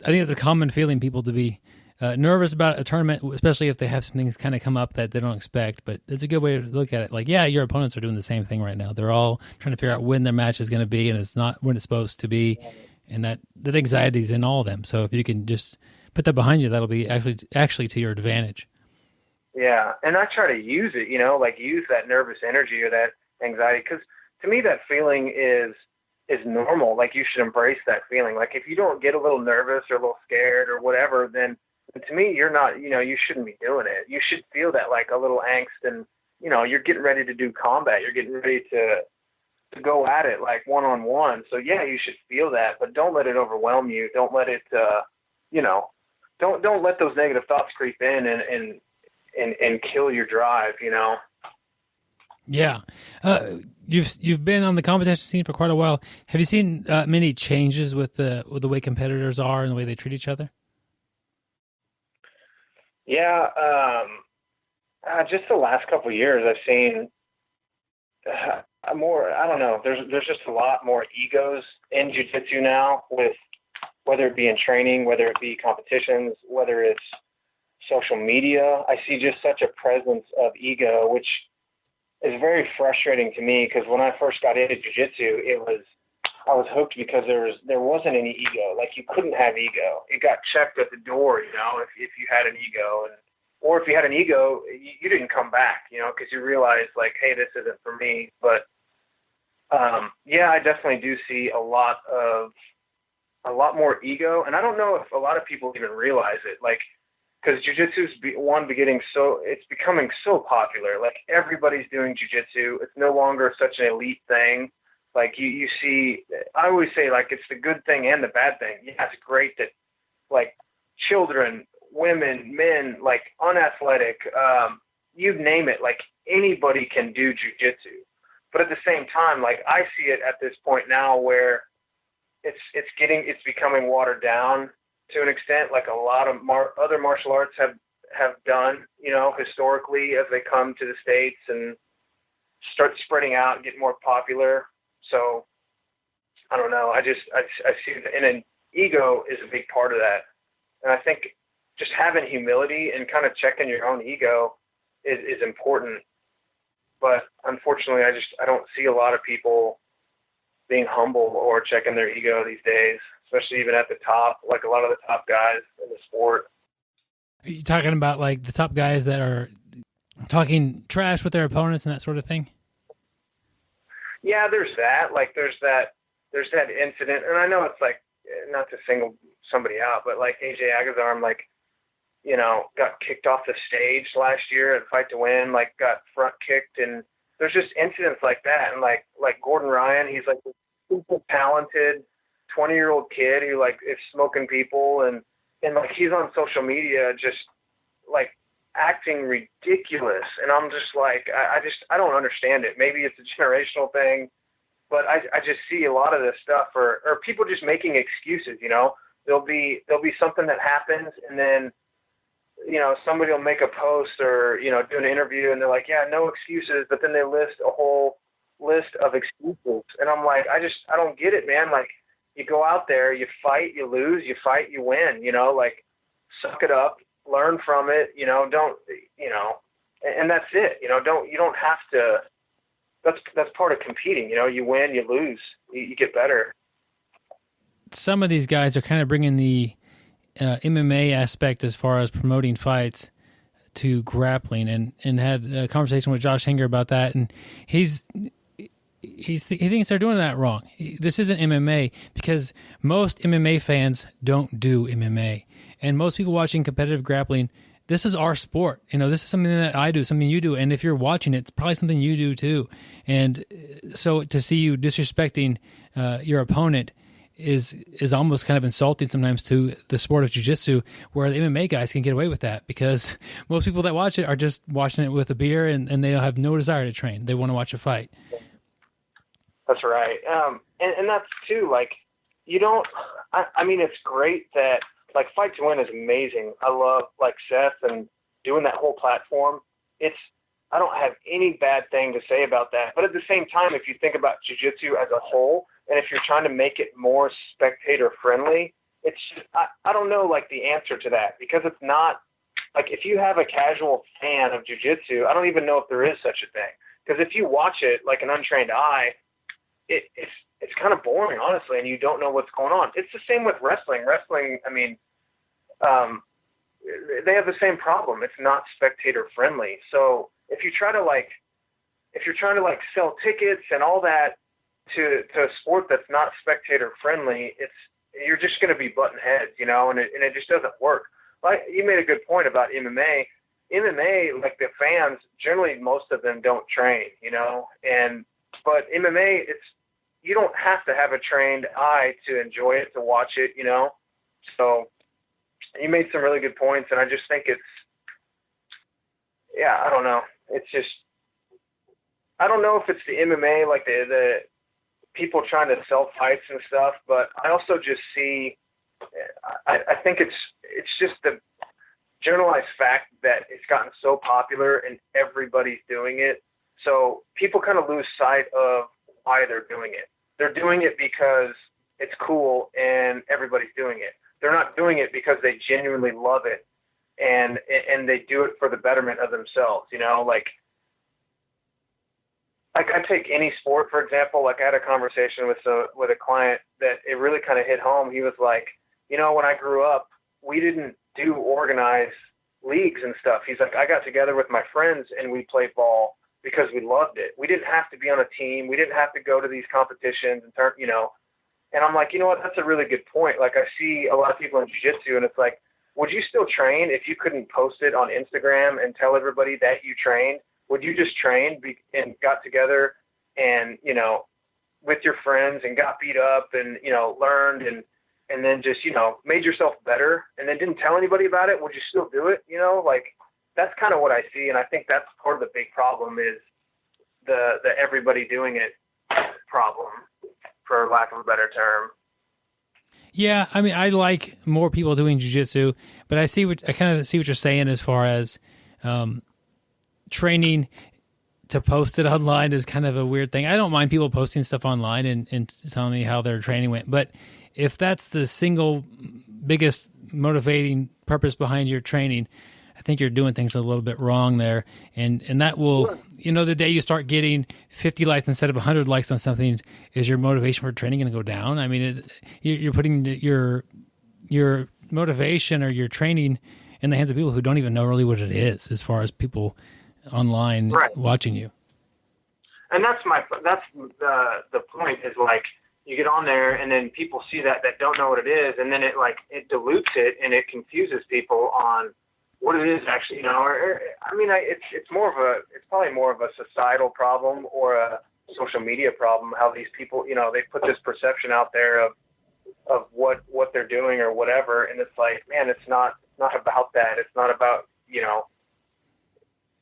I think it's a common feeling, people to be nervous about a tournament, especially if they have some things kind of come up that they don't expect. But it's a good way to look at it. Like, yeah, your opponents are doing the same thing right now. They're all trying to figure out when their match is going to be, and it's not when it's supposed to be. And that anxiety is in all of them. So if you can just put that behind you, that'll be actually to your advantage. Yeah, and I try to use it, use that nervous energy or that anxiety, because to me that feeling is normal. Like you should embrace that feeling. Like if you don't get a little nervous or a little scared or whatever, then to me you're not, you shouldn't be doing it. You should feel that like a little angst, and you're getting ready to do combat. You're getting ready to go at it like one-on-one. So yeah, you should feel that, but don't let it overwhelm you. Don't let it, don't let those negative thoughts creep in and kill your drive, Yeah. You've been on the competition scene for quite a while. Have you seen many changes with the way competitors are and the way they treat each other? Yeah. Just the last couple of years, I've seen more, I don't know, there's just a lot more egos in jiu-jitsu now, with whether it be in training, whether it be competitions, whether it's social media. I see just such a presence of ego, which is very frustrating to me, because when I first got into jiu-jitsu, I was hooked because there wasn't any ego. Like you couldn't have ego. It got checked at the door, if you had an ego, or if you had an ego, you didn't come back, because you realized like, hey, this isn't for me. But yeah, I definitely do see a lot more ego, and I don't know if a lot of people even realize it. Like, because jiu-jitsu is it's becoming so popular. Like everybody's doing jiu-jitsu. It's no longer such an elite thing. Like you see, I always say like it's the good thing and the bad thing. Yeah, it's great that like children, women, men, like unathletic, you name it, like anybody can do jiu-jitsu. But at the same time, like I see it at this point now where it's becoming watered down to an extent, like a lot of other martial arts have done, historically, as they come to the States and start spreading out and get more popular. So I don't know. I see it, and an ego is a big part of that. And I think just having humility and kind of checking your own ego is important. But unfortunately, I don't see a lot of people being humble or checking their ego these days, especially even at the top, like a lot of the top guys in the sport. Are you talking about like the top guys that are talking trash with their opponents and that sort of thing? Yeah, there's that. Like, there's that incident, and I know it's like, not to single somebody out, but like AJ Agazarm, like, you know, got kicked off the stage last year at Fight to Win, like got front kicked, and there's just incidents like that. And like Gordon Ryan, he's like a super talented 20-year-old kid who like is smoking people, and like he's on social media just like acting ridiculous. And I'm just like, I don't understand it. Maybe it's a generational thing, but I just see a lot of this stuff, or people just making excuses, you know. There'll be something that happens, and then, you know, somebody will make a post or, you know, do an interview, and they're like, yeah, no excuses, but then they list a whole list of excuses. And I'm like, I don't get it, man. Like, you go out there, you fight, you lose, you fight, you win, you know, like, suck it up, learn from it, you know, don't, you know, and that's it. You know, you don't have to, that's part of competing, you know, you win, you lose, you get better. Some of these guys are kind of bringing the MMA aspect as far as promoting fights to grappling, and had a conversation with Josh Hinger about that, and he thinks they're doing that wrong. This isn't MMA, because most MMA fans don't do MMA, and most people watching competitive grappling, this is our sport. You know, this is something that I do, something you do, and if you're watching it, it's probably something you do too. And so to see you disrespecting your opponent is almost kind of insulting sometimes to the sport of jiu-jitsu, where the MMA guys can get away with that, because most people that watch it are just watching it with a beer, and they have no desire to train. They want to watch a fight. That's right. And that's too, like, you don't, I mean, it's great that, like, Fight to Win is amazing. I love, like, Seth and doing that whole platform. I don't have any bad thing to say about that. But at the same time, if you think about jiu-jitsu as a whole, and if you're trying to make it more spectator friendly, it's just, I don't know, like, the answer to that, because it's not, like, if you have a casual fan of jiu-jitsu, I don't even know if there is such a thing. Because if you watch it like an untrained eye, it's kind of boring, honestly, and you don't know what's going on. It's the same with wrestling. Wrestling, I mean, they have the same problem. It's not spectator friendly. So if you're trying to sell tickets and all that to a sport that's not spectator friendly, you're just going to be butting heads, you know, and it just doesn't work. Like, you made a good point about MMA. MMA, like, the fans, generally most of them don't train, you know, but MMA, you don't have to have a trained eye to enjoy it, to watch it, you know. So you made some really good points, and I just think I don't know. It's just, I don't know if it's the MMA, like the people trying to sell fights and stuff, but I also just see, I think it's just the generalized fact that it's gotten so popular and everybody's doing it. So people kind of lose sight of why they're doing it. They're doing it because it's cool and everybody's doing it. They're not doing it because they genuinely love it and they do it for the betterment of themselves, you know, like I take any sport, for example. Like, I had a conversation with a client that it really kind of hit home. He was like, you know, when I grew up, we didn't do organized leagues and stuff. He's like, I got together with my friends and we played ball because we loved it. We didn't have to be on a team. We didn't have to go to these competitions and turn, you know. And I'm like, you know what? That's a really good point. Like, I see a lot of people in jiu-jitsu, and it's like, would you still train if you couldn't post it on Instagram and tell everybody that you trained? Would you just train and got together and, you know, with your friends and got beat up and, you know, learned and then just, you know, made yourself better and then didn't tell anybody about it? Would you still do it? You know, like, that's kind of what I see. And I think that's part of the big problem is the everybody doing it problem, for lack of a better term. Yeah, I mean, I like more people doing jiu-jitsu, but I kind of see what you're saying as far as training to post it online is kind of a weird thing. I don't mind people posting stuff online and telling me how their training went, but if that's the single biggest motivating purpose behind your training, I think you're doing things a little bit wrong there. And that will, you know, the day you start getting 50 likes instead of 100 likes on something, is your motivation for training going to go down? I mean, you're putting your motivation or your training in the hands of people who don't even know really what it is, as far as people online watching you. And that's the point is, like, you get on there and then people see that don't know what it is, and then it dilutes it and it confuses people on what it is actually, it's probably more of a societal problem or a social media problem, how these people, they put this perception out there of what they're doing or whatever, and it's like, man, it's not about that. It's not about,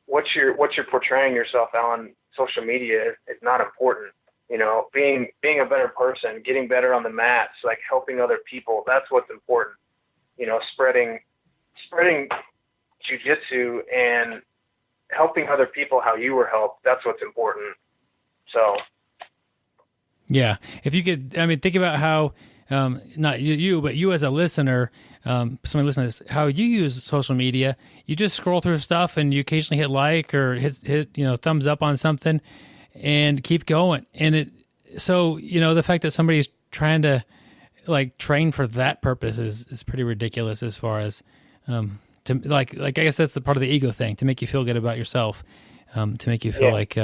what you're portraying yourself on social media is not important. Being a better person, getting better on the mats, like helping other people, that's what's important. Spreading jiu-jitsu and helping other people how you were helped, that's what's important. So, yeah, if you could, think about how, not you, but you as a listener, somebody listening to this, how you use social media. You just scroll through stuff and you occasionally hit like or hit thumbs up on something and keep going. And the fact that somebody's trying to like train for that purpose is pretty ridiculous, as far as, I guess that's the part of the ego thing, to make you feel good about yourself, to make you feel like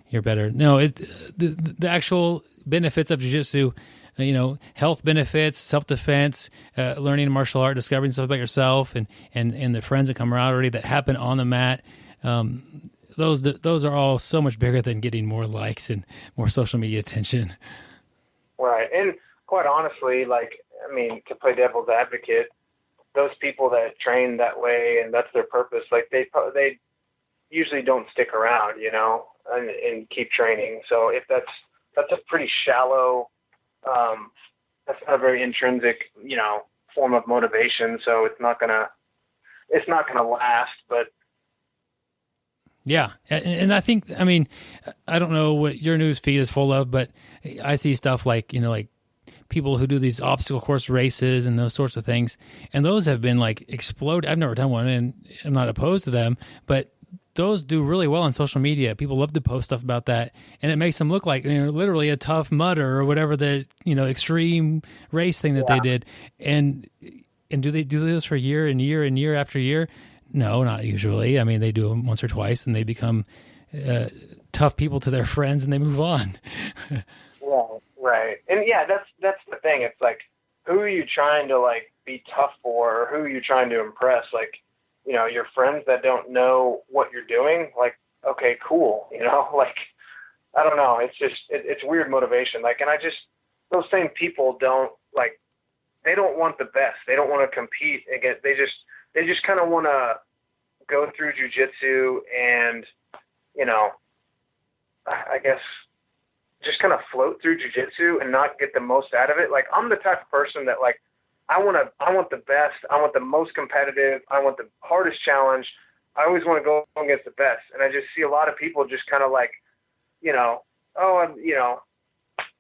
you're better. No, the actual benefits of jiu-jitsu, health benefits, self-defense, learning martial art, discovering stuff about yourself, and the friends and camaraderie that happen on the mat. Those are all so much bigger than getting more likes and more social media attention. Right, and quite honestly, to play devil's advocate, those people that train that way and that's their purpose, like they usually don't stick around, and keep training. So if that's a pretty shallow, that's not a very intrinsic, form of motivation. So it's not gonna last. But yeah, and I think, I don't know what your news feed is full of, but I see stuff like people who do these obstacle course races and those sorts of things, and those have been explode. I've never done one, and I'm not opposed to them, but those do really well on social media. People love to post stuff about that, and it makes them look like literally a tough mudder or whatever the extreme race thing that they did. And do they do those for year and year and year after year? No, not usually. They do them once or twice, and they become tough people to their friends, and they move on. Well, right, and that's the thing. It's like, who are you trying to be tough for, or who are you trying to impress? Your friends that don't know what you're doing, okay, cool. I don't know. It's just, it's weird motivation. Those same people don't they don't want the best. They don't want to compete against, they just kind of want to go through jiu-jitsu and, I guess just kind of float through jiu-jitsu and not get the most out of it. I'm the type of person that I want the best. I want the most competitive. I want the hardest challenge. I always want to go against the best. And I just see a lot of people just kind of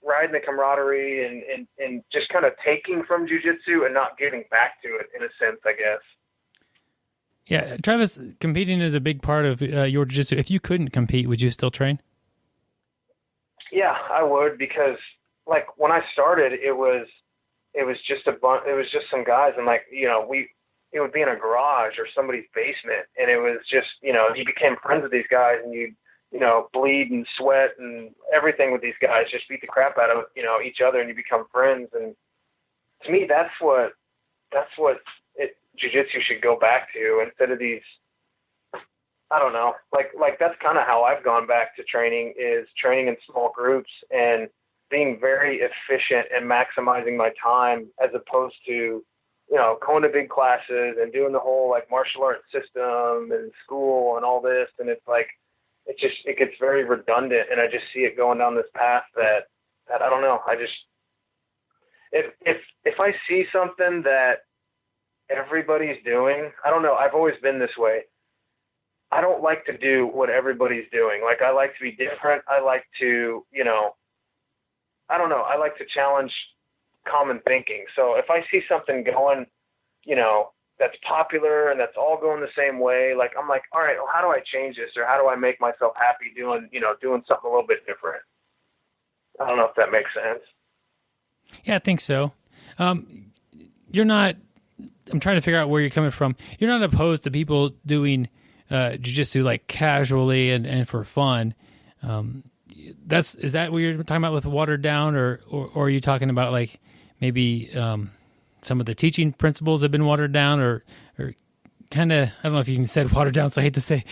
riding the camaraderie and just kind of taking from jiu-jitsu and not giving back to it, in a sense, I guess. Yeah, Travis, competing is a big part of your jiu-jitsu. If you couldn't compete, would you still train? Yeah, I would, because when I started, it was just some guys, and it would be in a garage or somebody's basement, and it was just, you became friends with these guys, and you bleed and sweat and everything with these guys, just beat the crap out of, each other, and you become friends. And to me, that's what jiu-jitsu should go back to, instead of these, I don't know, that's kind of how I've gone back to training, is training in small groups and being very efficient and maximizing my time, as opposed to, going to big classes and doing the whole martial arts system and school and all this. And it's it gets very redundant, and I just see it going down this path that I don't know. If I see something that everybody's doing, I don't know. I've always been this way. I don't like to do what everybody's doing. I like to be different. I like to, I don't know. I like to challenge common thinking. So if I see something going, that's popular and that's all going the same way, I'm like, all right, well, how do I change this, or how do I make myself happy doing something a little bit different? I don't know if that makes sense. Yeah, I think so. You're not I'm trying to figure out where you're coming from. You're not opposed to people doing jiu-jitsu like casually and for fun. Is that what you're talking about with watered down, or are you talking about like maybe some of the teaching principles have been watered down, or kind of, I don't know if you even said watered down, so I hate to say,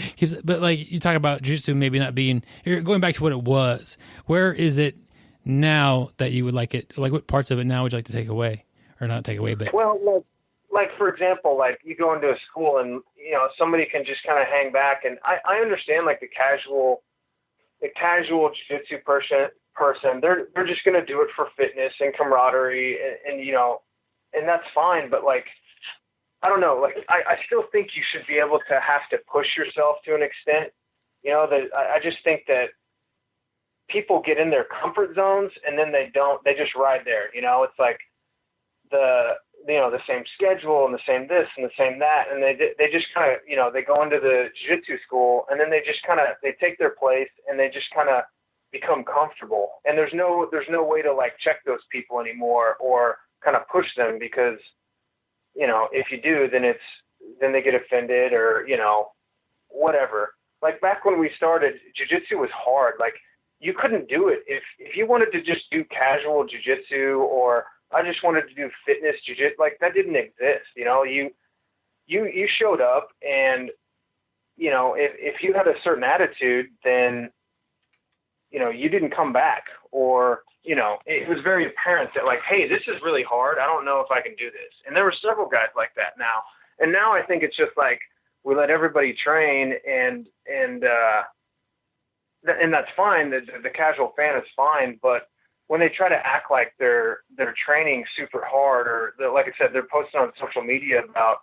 but like you talk about jiu-jitsu maybe not being, you're going back to what it was. Where is it now that you would like it? Like what parts of it now would you like to take away, or not take away? But well, like for example, like you go into a school and somebody can just kind of hang back, and I understand like the casual jiu-jitsu person, they're just going to do it for fitness and camaraderie, and that's fine. But like, I don't know, like I still think you should be able to have to push yourself to an extent. I just think that people get in their comfort zones and then they just ride there. It's like the same schedule and the same this and the same that. And they just kind of, they go into the jiu-jitsu school and then they just kind of, they take their place and they just kind of become comfortable. And there's no way to like check those people anymore or kind of push them, because, if you do, then they get offended or, whatever. Like back when we started, jiu-jitsu was hard. Like you couldn't do it. If you wanted to just do casual jiu-jitsu, or I just wanted to do fitness jiu-jitsu, like that didn't exist. You showed up and, if you had a certain attitude, then, you didn't come back, or, it was very apparent that like, hey, this is really hard. I don't know if I can do this. And there were several guys like that now. And now I think it's just like, we let everybody train and that's fine. The casual fan is fine. But when they try to act like they're training super hard, or like I said, they're posting on social media about,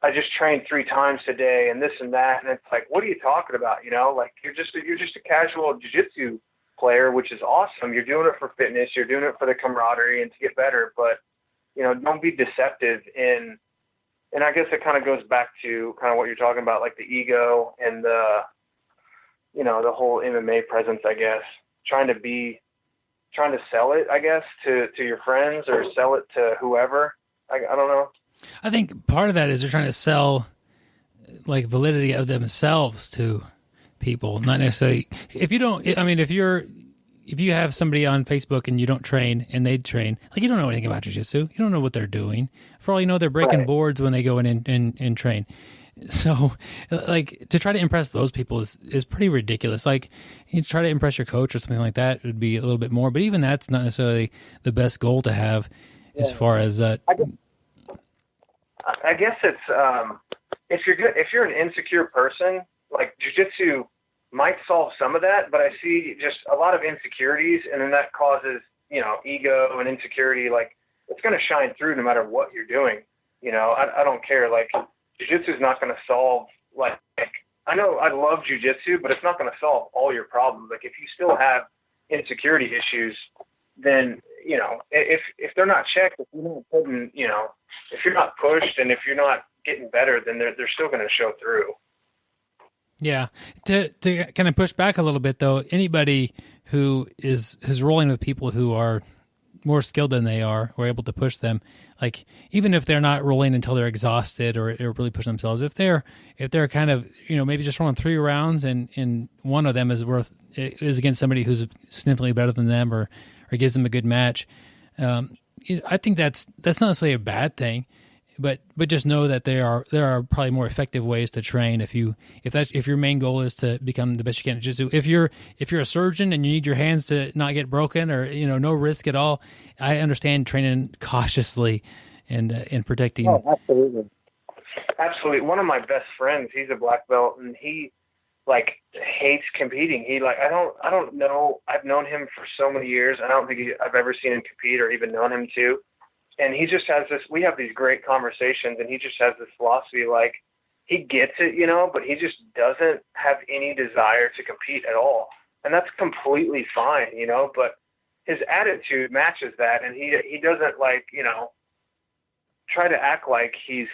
I just trained 3 times today and this and that. And it's like, what are you talking about? Like you're just a casual jiu-jitsu player, which is awesome. You're doing it for fitness. You're doing it for the camaraderie and to get better, but don't be deceptive and I guess it kind of goes back to kind of what you're talking about, like the ego and the whole MMA presence, I guess, trying to sell it, I guess, to your friends or sell it to whoever. I don't know. I think part of that is they're trying to sell like validity of themselves to people, not necessarily. If you have somebody on Facebook and you don't train and they train, like you don't know anything about jiu-jitsu. You don't know what they're doing. For all you know, they're breaking boards when they go in and train. So like to try to impress those people is pretty ridiculous. Like you try to impress your coach or something like that, it would be a little bit more, but even that's not necessarily the best goal to have as far as I guess it's if you're an insecure person, like jiu-jitsu might solve some of that, but I see just a lot of insecurities, and then that causes, ego and insecurity. Like it's going to shine through no matter what you're doing. I don't care. Like jiu-jitsu is not going to solve, like, I know I love jiu-jitsu, but it's not going to solve all your problems. Like if you still have insecurity issues, then, if they're not checked, if you're not putting, if you're not pushed and if you're not getting better, then they're still going to show through. Yeah. To kind of push back a little bit though, anybody who is rolling with people who are more skilled than they are, or able to push them, like even if they're not rolling until they're exhausted or really push themselves, if they're kind of, maybe just rolling 3 rounds and one of them is against somebody who's significantly better than them or gives them a good match, I think that's not necessarily a bad thing. But just know that there are probably more effective ways to train if your main goal is to become the best you can at jiu-jitsu. If you're a surgeon and you need your hands to not get broken or no risk at all, I understand training cautiously and protecting. Oh, absolutely. One of my best friends, he's a black belt, and he like hates competing. He like I don't know. I've known him for so many years. I don't think I've ever seen him compete or even known him to. And he just has we have these great conversations, and he just has this philosophy, like he gets it, but he just doesn't have any desire to compete at all. And that's completely fine, but his attitude matches that. And he doesn't like, try to act like he's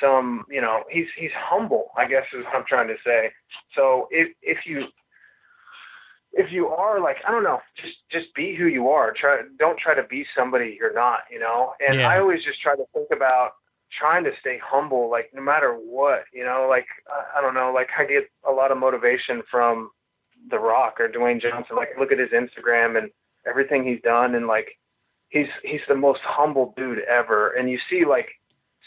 some, he's humble, I guess is what I'm trying to say. So if you if you are like, I don't know, just be who you are. Don't try to be somebody you're not, you know? And Yeah. I always just try to think about trying to stay humble, like no matter what, you know, like, I don't know, like I get a lot of motivation from The Rock or Dwayne Johnson. Like look at his Instagram and everything he's done. And like, he's the most humble dude ever. And you see like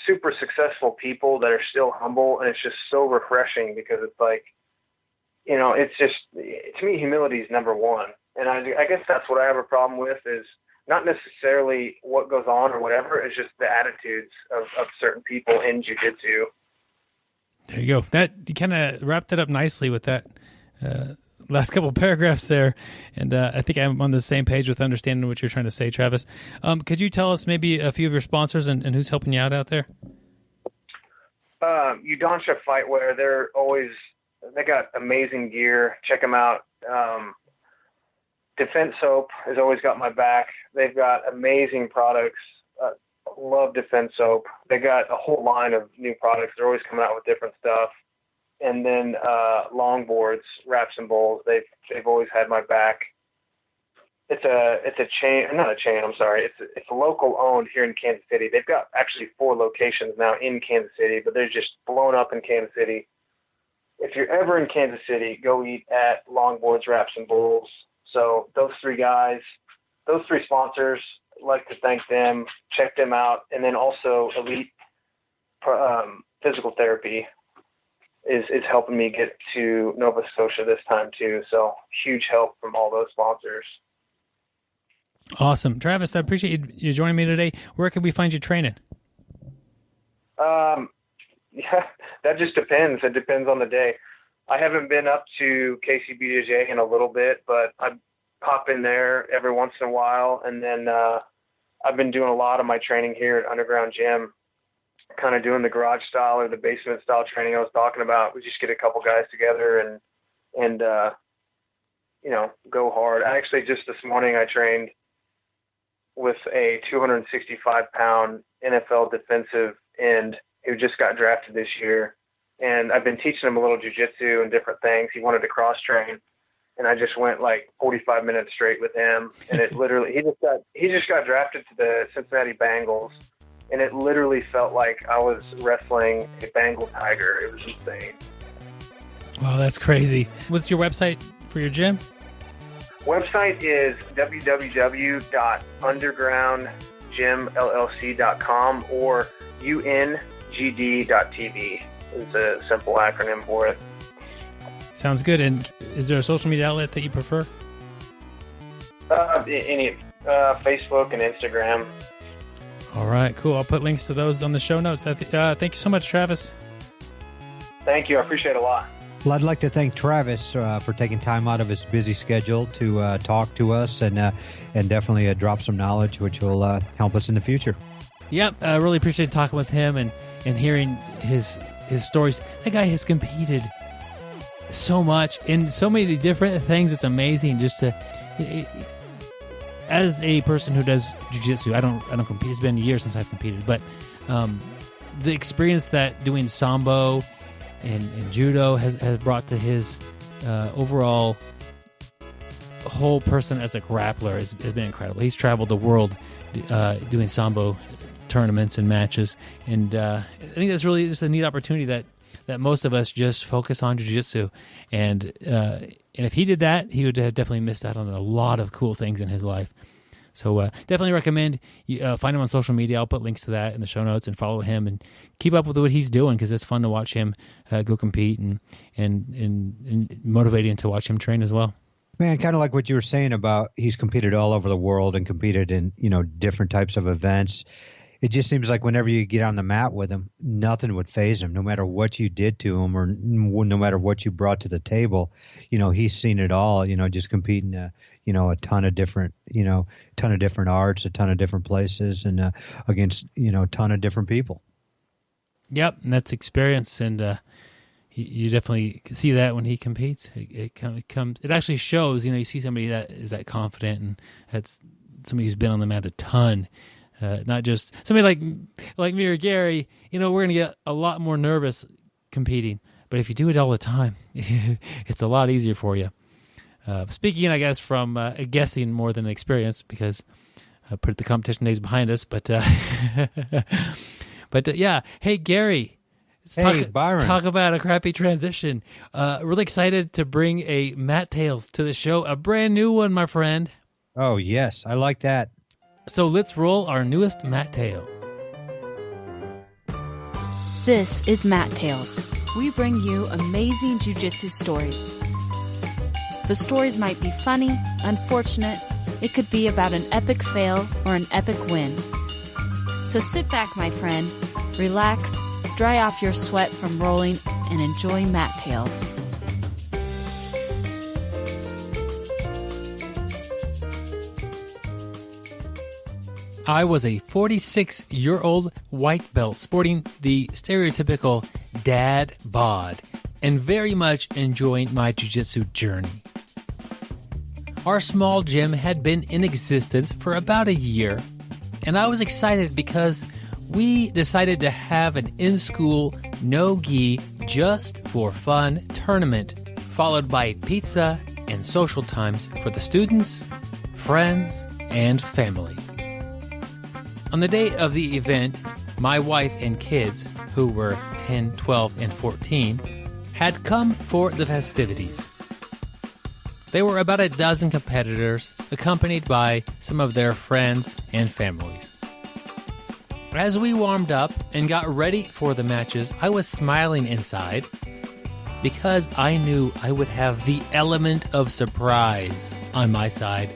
super successful people that are still humble. And it's just so refreshing because it's like, you know, it's just, to me, humility is number one. And I guess that's what I have a problem with is not necessarily what goes on or whatever. It's just the attitudes of certain people in jiu-jitsu. There you go. That you kind of wrapped it up nicely with that last couple of paragraphs there. And I think I'm on the same page with understanding what you're trying to say, Travis. Could you tell us maybe a few of your sponsors and who's helping you out there? Udansha Fightwear, they got amazing gear. Check them out. Defense Soap has always got my back. They've got amazing products. Love Defense Soap. They got a whole line of new products. They're always coming out with different stuff. And then Longboards, Wraps and Bowls. They've always had my back. It's a chain, not a chain. I'm sorry. It's local owned here in Kansas City. They've got actually 4 locations now in Kansas City, but they're just blown up in Kansas City. If you're ever in Kansas City, go eat at Longboards, Wraps and Bowls. So those 3 guys, those 3 sponsors, I'd like to thank them, check them out. And then also Elite Physical Therapy is helping me get to Nova Scotia this time too. So huge help from all those sponsors. Awesome. Travis, I appreciate you joining me today. Where can we find you training? Yeah, that just depends. It depends on the day. I haven't been up to KCBJJ in a little bit, but I pop in there every once in a while. And then I've been doing a lot of my training here at Underground Gym, kind of doing the garage style or the basement style training I was talking about. We just get a couple guys together and you know, go hard. Actually, just this morning I trained with a 265-pound NFL defensive end who just got drafted this year. And I've been teaching him a little jiu-jitsu and different things. He wanted to cross-train. And I just went like 45 minutes straight with him. And it literally, he just got drafted to the Cincinnati Bengals. And it literally felt like I was wrestling a Bengal tiger. It was insane. Wow, that's crazy. What's your website for your gym? Website is www.undergroundgymllc.com or ungd.tv is a simple acronym for it. Sounds good. And is there a social media outlet that you prefer? Facebook and Instagram. All right, cool. I'll put links to those on the show notes. Thank you so much, Travis. Thank you. I appreciate it a lot. Well, I'd like to thank Travis for taking time out of his busy schedule to talk to us and definitely drop some knowledge, which will help us in the future. Yep, I really appreciate talking with him and hearing his stories. That guy has competed so much in so many different things. It's amazing just to, as a person who does jiu-jitsu, I don't compete. It's been years since I've competed, but the experience that doing Sambo and judo has brought to his overall whole person as a grappler has been incredible. He's traveled the world doing Sambo tournaments and matches, and I think that's really just a neat opportunity that most of us just focus on jiu-jitsu, and if he did that, he would have definitely missed out on a lot of cool things in his life. So definitely recommend you find him on social media. I'll put links to that in the show notes and follow him and keep up with what he's doing because it's fun to watch him go compete and motivating to watch him train as well. Man, kind of like what you were saying about he's competed all over the world and competed in, different types of events. It just seems like whenever you get on the mat with him, nothing would faze him, no matter what you did to him or no matter what you brought to the table. He's seen it all, just competing, a ton of different arts, a ton of different places and against, a ton of different people. Yep. And that's experience. And you definitely see that when he competes. It actually shows, you see somebody that is that confident and that's somebody who's been on the mat a ton. Not just somebody like me or Gary, we're going to get a lot more nervous competing. But if you do it all the time, it's a lot easier for you. Speaking, I guess, from guessing more than experience, because I put the competition days behind us. But yeah. Hey, Gary. Byron. Talk about a crappy transition. Really excited to bring a Matt Tales to the show, a brand new one, my friend. Oh, yes. I like that. So let's roll our newest Matt Tale. This is Matt Tales. We bring you amazing jiu-jitsu stories. The stories might be funny, unfortunate. It could be about an epic fail or an epic win. So sit back, my friend, relax, dry off your sweat from rolling, and enjoy Matt Tales. I was a 46-year-old white belt sporting the stereotypical dad bod and very much enjoying my jiu-jitsu journey. Our small gym had been in existence for about a year, and I was excited because we decided to have an in-school, no-gi, just for fun tournament, followed by pizza and social times for the students, friends, and family. On the day of the event, my wife and kids, who were 10, 12, and 14, had come for the festivities. There were about a dozen competitors, accompanied by some of their friends and families. As we warmed up and got ready for the matches, I was smiling inside because I knew I would have the element of surprise on my side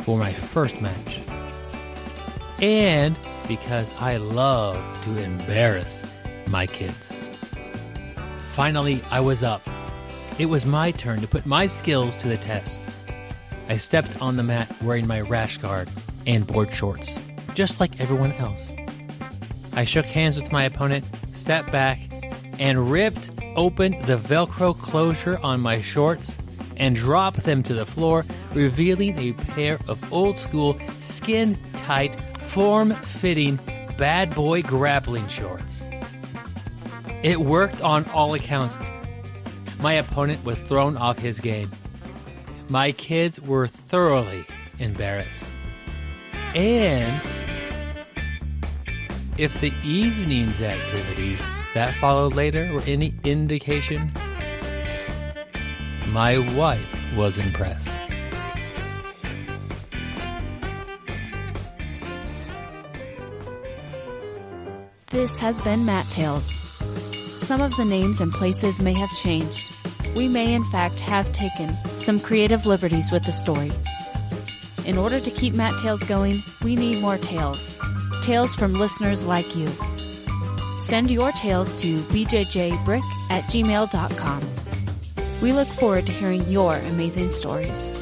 for my first match. And because I love to embarrass my kids. Finally, I was up. It was my turn to put my skills to the test. I stepped on the mat wearing my rash guard and board shorts, just like everyone else. I shook hands with my opponent, stepped back, and ripped open the Velcro closure on my shorts and dropped them to the floor, revealing a pair of old-school, skin-tight, form-fitting bad boy grappling shorts. It worked on all accounts. My opponent was thrown off his game. My kids were thoroughly embarrassed. And if the evening's activities that followed later were any indication, my wife was impressed. This has been Matt Tales. Some of the names and places may have changed. We may in fact have taken some creative liberties with the story. In order to keep Matt Tales going, we need more tales. Tales from listeners like you. Send your tales to bjjbrick@gmail.com. We look forward to hearing your amazing stories.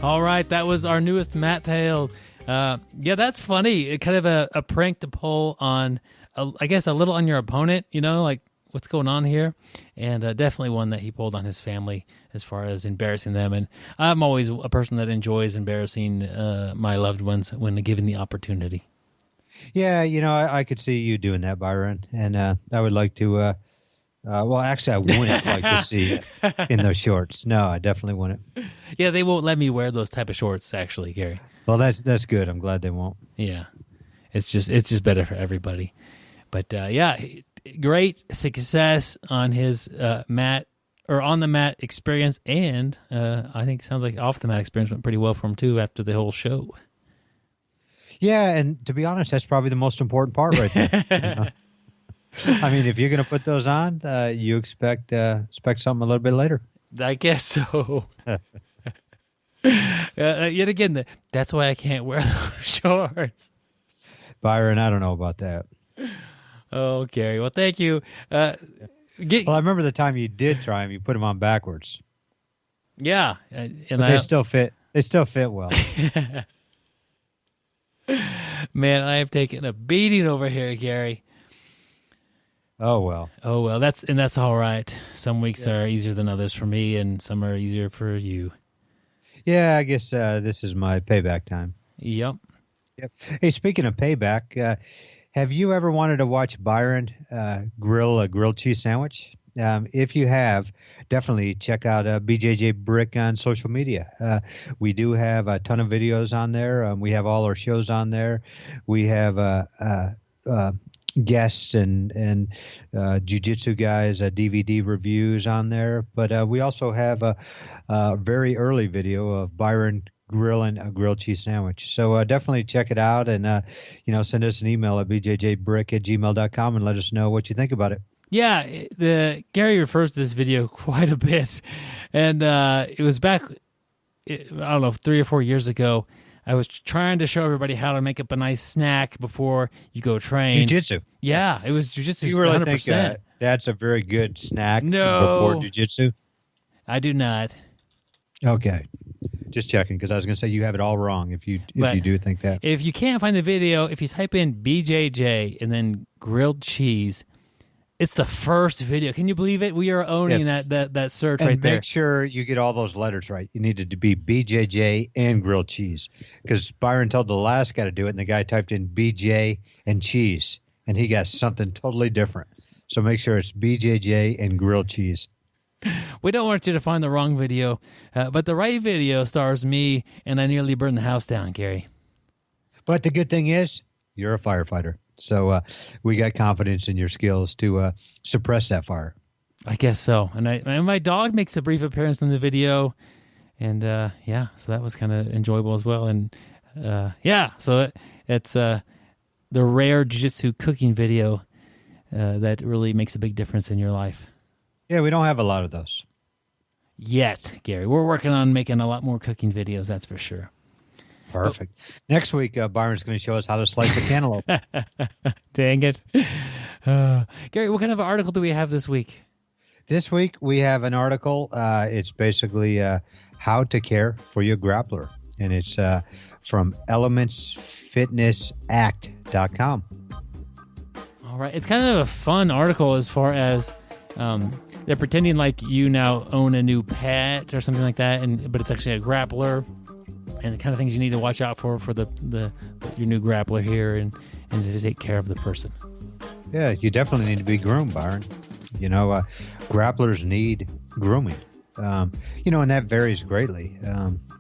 All right, that was our newest Matt Tale. Yeah, that's funny. Kind of a prank to pull on, I guess, a little on your opponent, like what's going on here. And definitely one that he pulled on his family as far as embarrassing them. And I'm always a person that enjoys embarrassing my loved ones when given the opportunity. Yeah, I could see you doing that, Byron. And I would like to, well, actually, I wouldn't like to see it in those shorts. No, I definitely wouldn't. Yeah, they won't let me wear those type of shorts, actually, Gary. Well, that's good. I'm glad they won't. Yeah, it's just better for everybody. But yeah, great success on his mat or on the mat experience, and I think it sounds like off the mat experience went pretty well for him too after the whole show. Yeah, and to be honest, that's probably the most important part right there. I mean, if you're going to put those on, you expect something a little bit later. I guess so. Yet again, that's why I can't wear those shorts. Byron, I don't know about that. Oh, Gary. Well, thank you. Well, I remember the time you did try them. You put them on backwards. Yeah, but they still fit. They still fit well. Man, I have taken a beating over here, Gary. Oh well. That's all right. Some weeks are easier than others for me, and some are easier for you. Yeah, I guess this is my payback time. Yep. Hey, speaking of payback, have you ever wanted to watch Byron grill a grilled cheese sandwich? If you have, definitely check out BJJ Brick on social media. We do have a ton of videos on there. We have all our shows on there. We have guests and jiu-jitsu guys, DVD reviews on there. But we also have a very early video of Byron grilling a grilled cheese sandwich. So definitely check it out, and send us an email at bjjbrick@gmail.com and let us know what you think about it. Yeah, Gary refers to this video quite a bit, and it was back, I don't know, 3 or 4 years ago. I was trying to show everybody how to make up a nice snack before you go train. Jiu-jitsu. Yeah, it was jiu-jitsu. You really 100%. think that's a very good snack No. before jiu-jitsu? I do not. Okay. Just checking, because I was going to say you have it all wrong if you do think that. If you can't find the video, if you type in BJJ and then grilled cheese, it's the first video. Can you believe it? We are owning that search and right there. Make sure you get all those letters right. You needed to be BJJ and grilled cheese, because Byron told the last guy to do it, and the guy typed in BJ and cheese, and he got something totally different. So make sure it's BJJ and grilled cheese. We don't want you to find the wrong video, but the right video stars me, and I nearly burned the house down, Gary. But the good thing is, you're a firefighter. So we got confidence in your skills to suppress that fire. I guess so. And my dog makes a brief appearance in the video, and so that was kind of enjoyable as well. And so it's the rare jiu-jitsu cooking video that really makes a big difference in your life. Yeah, we don't have a lot of those yet, Gary. We're working on making a lot more cooking videos, that's for sure. Perfect. Next week, Byron's going to show us how to slice a cantaloupe. Dang it. Gary, what kind of article do we have this week? This week, we have an article. It's basically how to care for your grappler. And it's from elementsfitnessact.com. All right. It's kind of a fun article as far as they're pretending like you now own a new pet or something like that, but it's actually a grappler. And the kind of things you need to watch out for your new grappler here, and to take care of the person. Yeah, you definitely need to be groomed, Byron. Grapplers need grooming. And that varies greatly.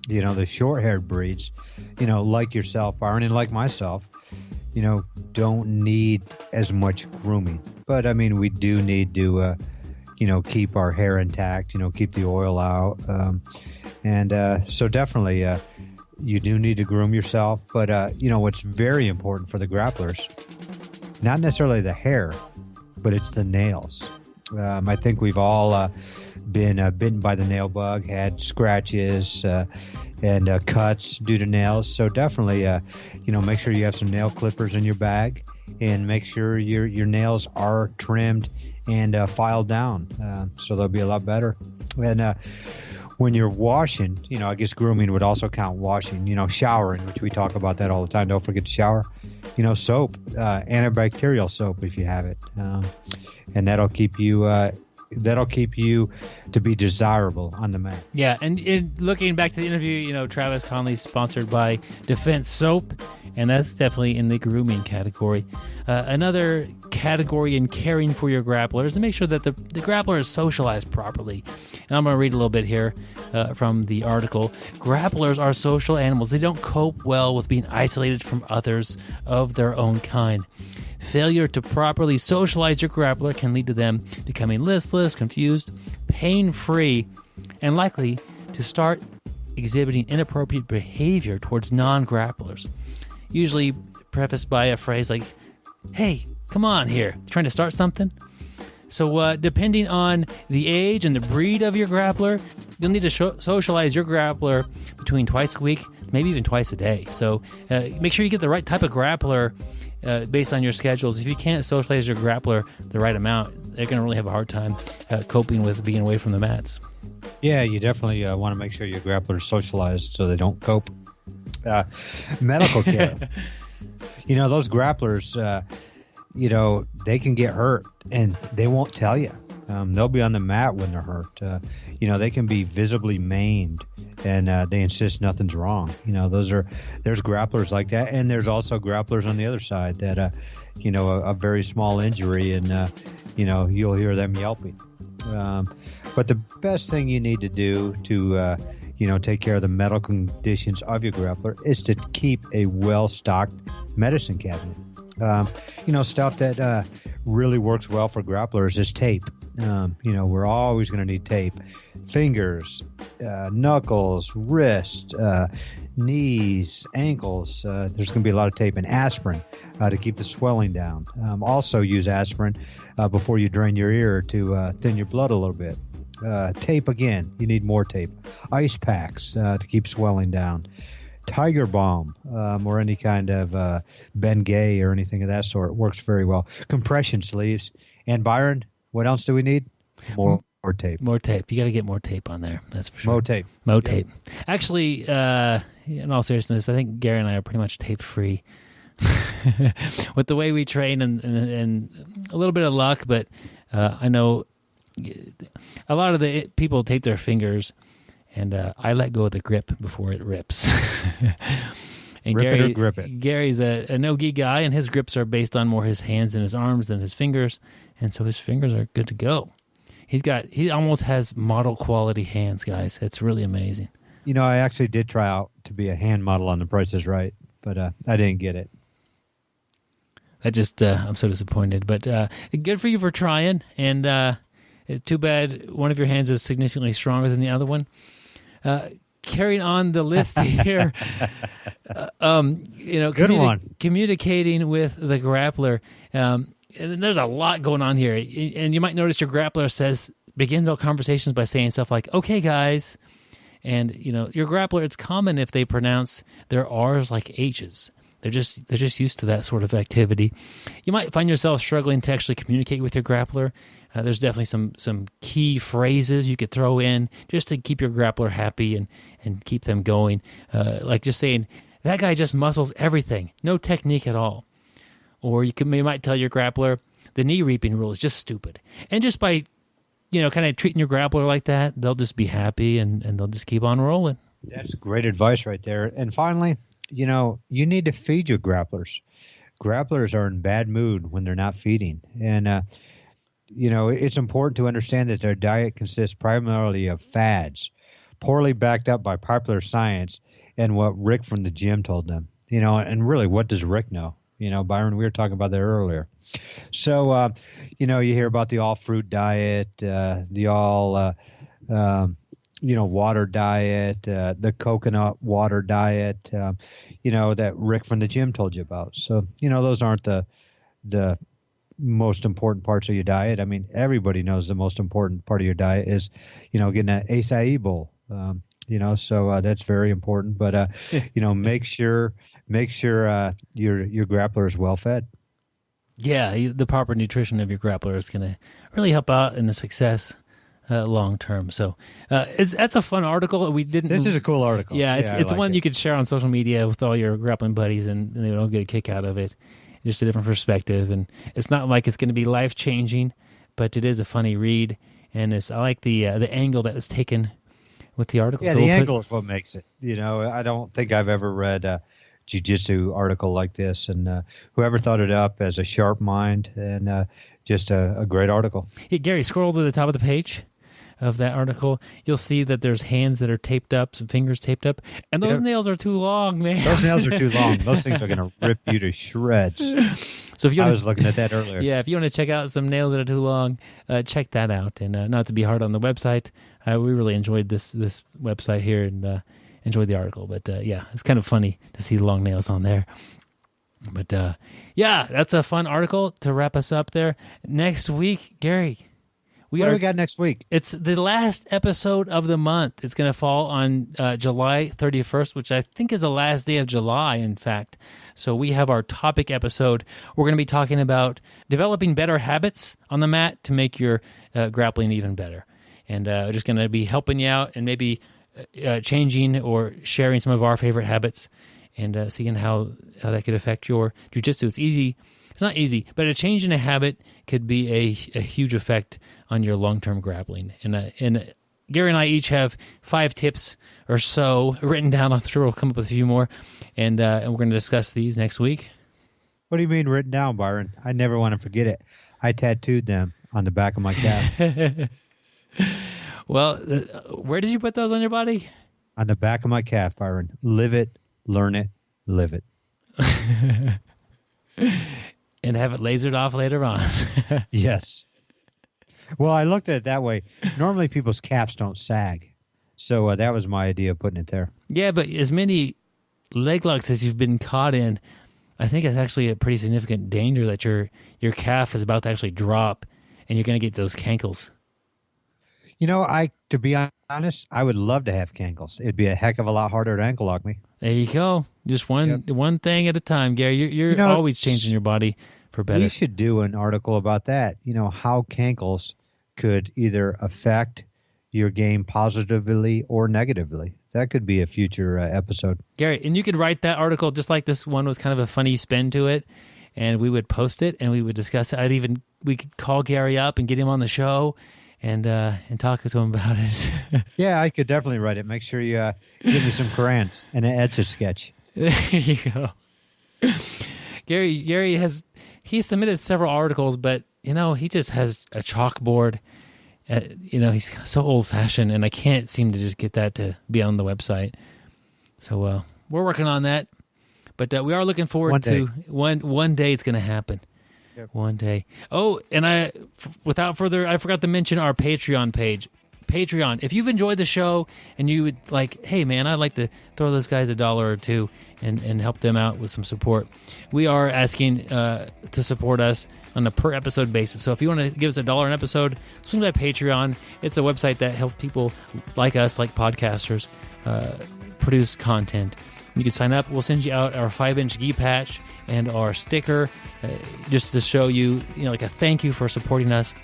The short-haired breeds, like yourself, Byron, and like myself, don't need as much grooming. But, we do need to, keep our hair intact, keep the oil out. So definitely you do need to groom yourself. But, what's very important for the grapplers, not necessarily the hair, but it's the nails. I think we've all been bitten by the nail bug, had scratches and cuts due to nails. So definitely, make sure you have some nail clippers in your bag, and make sure your nails are trimmed and filed down, so they'll be a lot better. And when you're washing, I guess grooming would also count washing, showering, which we talk about that all the time. Don't forget to shower. Soap, antibacterial soap if you have it. And that'll keep you to be desirable on the mat. Yeah, and looking back to the interview, Travis Conley is sponsored by Defense Soap, and that's definitely in the grooming category. Another category in caring for your grappler is to make sure that the grappler is socialized properly. And I'm going to read a little bit here from the article. Grapplers are social animals. They don't cope well with being isolated from others of their own kind. Failure to properly socialize your grappler can lead to them becoming listless, confused, pain-free, and likely to start exhibiting inappropriate behavior towards non-grapplers. Usually prefaced by a phrase like, "Hey, come on here, trying to start something?" So depending on the age and the breed of your grappler, you'll need to socialize your grappler between twice a week, maybe even twice a day. So make sure you get the right type of grappler based on your schedules. If you can't socialize your grappler the right amount, they're going to really have a hard time coping with being away from the mats. Yeah, you definitely want to make sure your grappler is socialized so they don't cope. Medical care. Those grapplers, they can get hurt and they won't tell you. They'll be on the mat when they're hurt. They can be visibly maimed, and they insist nothing's wrong. There's grapplers like that, and there's also grapplers on the other side that, a very small injury, and you'll hear them yelping. But the best thing you need to do to take care of the medical conditions of your grappler is to keep a well-stocked medicine cabinet. Stuff that really works well for grapplers is tape. We're always going to need tape. Fingers, knuckles, wrist, knees, ankles. There's going to be a lot of tape. And aspirin to keep the swelling down. Also use aspirin before you drain your ear to thin your blood a little bit. Tape again. You need more tape. Ice packs to keep swelling down. Tiger Balm or any kind of Bengay or anything of that sort works very well. Compression sleeves. And Byron, what else do we need? More tape. More tape. You got to get more tape on there. That's for sure. More tape. Tape. Actually, in all seriousness, I think Gary and I are pretty much tape free with the way we train and a little bit of luck. But I know a lot of the people tape their fingers. And I let go of the grip before it rips. And grip it. Gary's a no-gi guy, and his grips are based on more his hands and his arms than his fingers, and so his fingers are good to go. He almost has model quality hands, guys. It's really amazing. I actually did try out to be a hand model on The Price is Right, but I didn't get it. I'm so disappointed. But good for you for trying, and it's too bad one of your hands is significantly stronger than the other one. Carrying on the list here, communicating with the grappler. And there's a lot going on here. And you might notice your grappler begins all conversations by saying stuff like, okay, guys. And, your grappler, it's common if they pronounce their R's like H's. They're just used to that sort of activity. You might find yourself struggling to actually communicate with your grappler. There's definitely some key phrases you could throw in just to keep your grappler happy and keep them going. Like just saying, that guy just muscles everything, no technique at all. Or you might tell your grappler, the knee reaping rule is just stupid. And just by, kind of treating your grappler like that, they'll just be happy and they'll just keep on rolling. That's great advice right there. And finally, you need to feed your grapplers. Grapplers are in bad mood when they're not feeding. And, it's important to understand that their diet consists primarily of fads, poorly backed up by popular science and what Rick from the gym told them. And really, what does Rick know? Byron, we were talking about that earlier. So, you hear about the all-fruit diet, the all, water diet, the coconut water diet, that Rick from the gym told you about. So, those aren't the most important parts of your diet. I mean, everybody knows the most important part of your diet is, getting an acai bowl. So that's very important. But make sure your grappler is well fed. Yeah, the proper nutrition of your grappler is going to really help out in the success long term. So that's a fun article. This is a cool article. Yeah, it's one you could share on social media with all your grappling buddies, and they'll get a kick out of it. Just a different perspective, and it's not like it's going to be life changing, but it is a funny read, and I like the angle that was taken with the article. Yeah, so the angle is what makes it. I don't think I've ever read a jiu-jitsu article like this, and whoever thought it up has a sharp mind, and just a great article. Hey, Gary, scroll to the top of the page of that article. You'll see that there's hands that are taped up, some fingers taped up, and those nails are too long, man. Those nails are too long. Those things are going to rip you to shreds. So I was looking at that earlier. Yeah, if you want to check out some nails that are too long, check that out. And not to be hard on the website, we really enjoyed this website here and enjoyed the article. But it's kind of funny to see the long nails on there. But that's a fun article to wrap us up there. Next week, Gary, what do we got next week? It's the last episode of the month. It's going to fall on July 31st, which I think is the last day of July, in fact. So we have our topic episode. We're going to be talking about developing better habits on the mat to make your grappling even better. And just going to be helping you out and maybe changing or sharing some of our favorite habits and seeing how that could affect your jiu-jitsu. It's easy It's not easy, but a change in a habit could be a huge effect on your long-term grappling. And Gary and I each have 5 tips or so written down. I'm sure we'll come up with a few more, and we're going to discuss these next week. What do you mean written down, Byron? I never want to forget it. I tattooed them on the back of my calf. Well, where did you put those on your body? On the back of my calf, Byron. Live it, learn it, live it. And have it lasered off later on. Yes. Well, I looked at it that way. Normally people's calves don't sag. So that was my idea of putting it there. Yeah, but as many leg locks as you've been caught in, I think it's actually a pretty significant danger that your calf is about to actually drop and you're going to get those cankles. You know, to be honest, I would love to have cankles. It'd be a heck of a lot harder to ankle lock me. There you go. Just one thing at a time, Gary. You're always changing your body for better. We should do an article about that. You know, how cankles could either affect your game positively or negatively. That could be a future episode. Gary, and you could write that article just like this one was kind of a funny spin to it, and we would post it and we would discuss it. We could call Gary up and get him on the show and talk to him about it. Yeah, I could definitely write it. Make sure you give me some crayons and an Etch-a-Sketch. There you go. Gary he submitted several articles, but he just has a chalkboard. He's so old-fashioned, and I can't seem to just get that to be on the website. So we're working on that, but we are looking forward to one day it's going to happen. Yep. One day. Oh, and without further, I forgot to mention our Patreon page. Patreon. If you've enjoyed the show and you would like, hey man, I'd like to throw those guys $1 or $2 and help them out with some support. We are asking to support us on a per episode basis. So if you want to give us $1 an episode, swing by Patreon. It's a website that helps people like us, like podcasters, produce content. You can sign up. We'll send you out our 5-inch gi patch and our sticker just to show you, like a thank you for supporting us.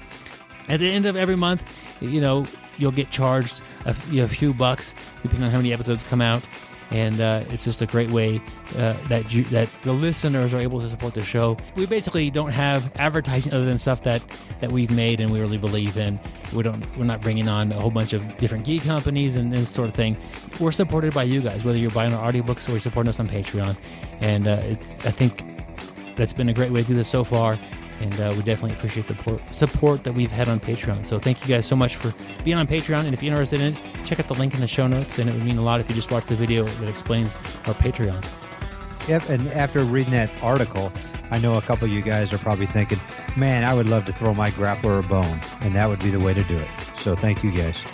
At the end of every month, you'll get charged a few bucks depending on how many episodes come out. And it's just a great way that the listeners are able to support the show. We basically don't have advertising other than stuff that we've made and we really believe in. We're not bringing on a whole bunch of different geek companies and this sort of thing. We're supported by you guys, whether you're buying our audiobooks or you're supporting us on Patreon. And I think that's been a great way to do this so far. And we definitely appreciate the support that we've had on Patreon. So thank you guys so much for being on Patreon. And if you're interested in it, check out the link in the show notes. And it would mean a lot if you just watch the video that explains our Patreon. Yep, and after reading that article, I know a couple of you guys are probably thinking, man, I would love to throw my grappler a bone. And that would be the way to do it. So thank you guys.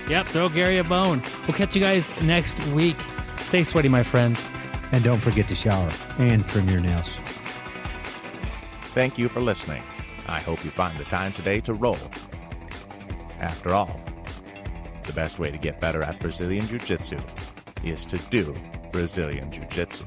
Yep, throw Gary a bone. We'll catch you guys next week. Stay sweaty, my friends. And don't forget to shower and trim your nails. Thank you for listening. I hope you find the time today to roll. After all, the best way to get better at Brazilian Jiu-Jitsu is to do Brazilian Jiu-Jitsu.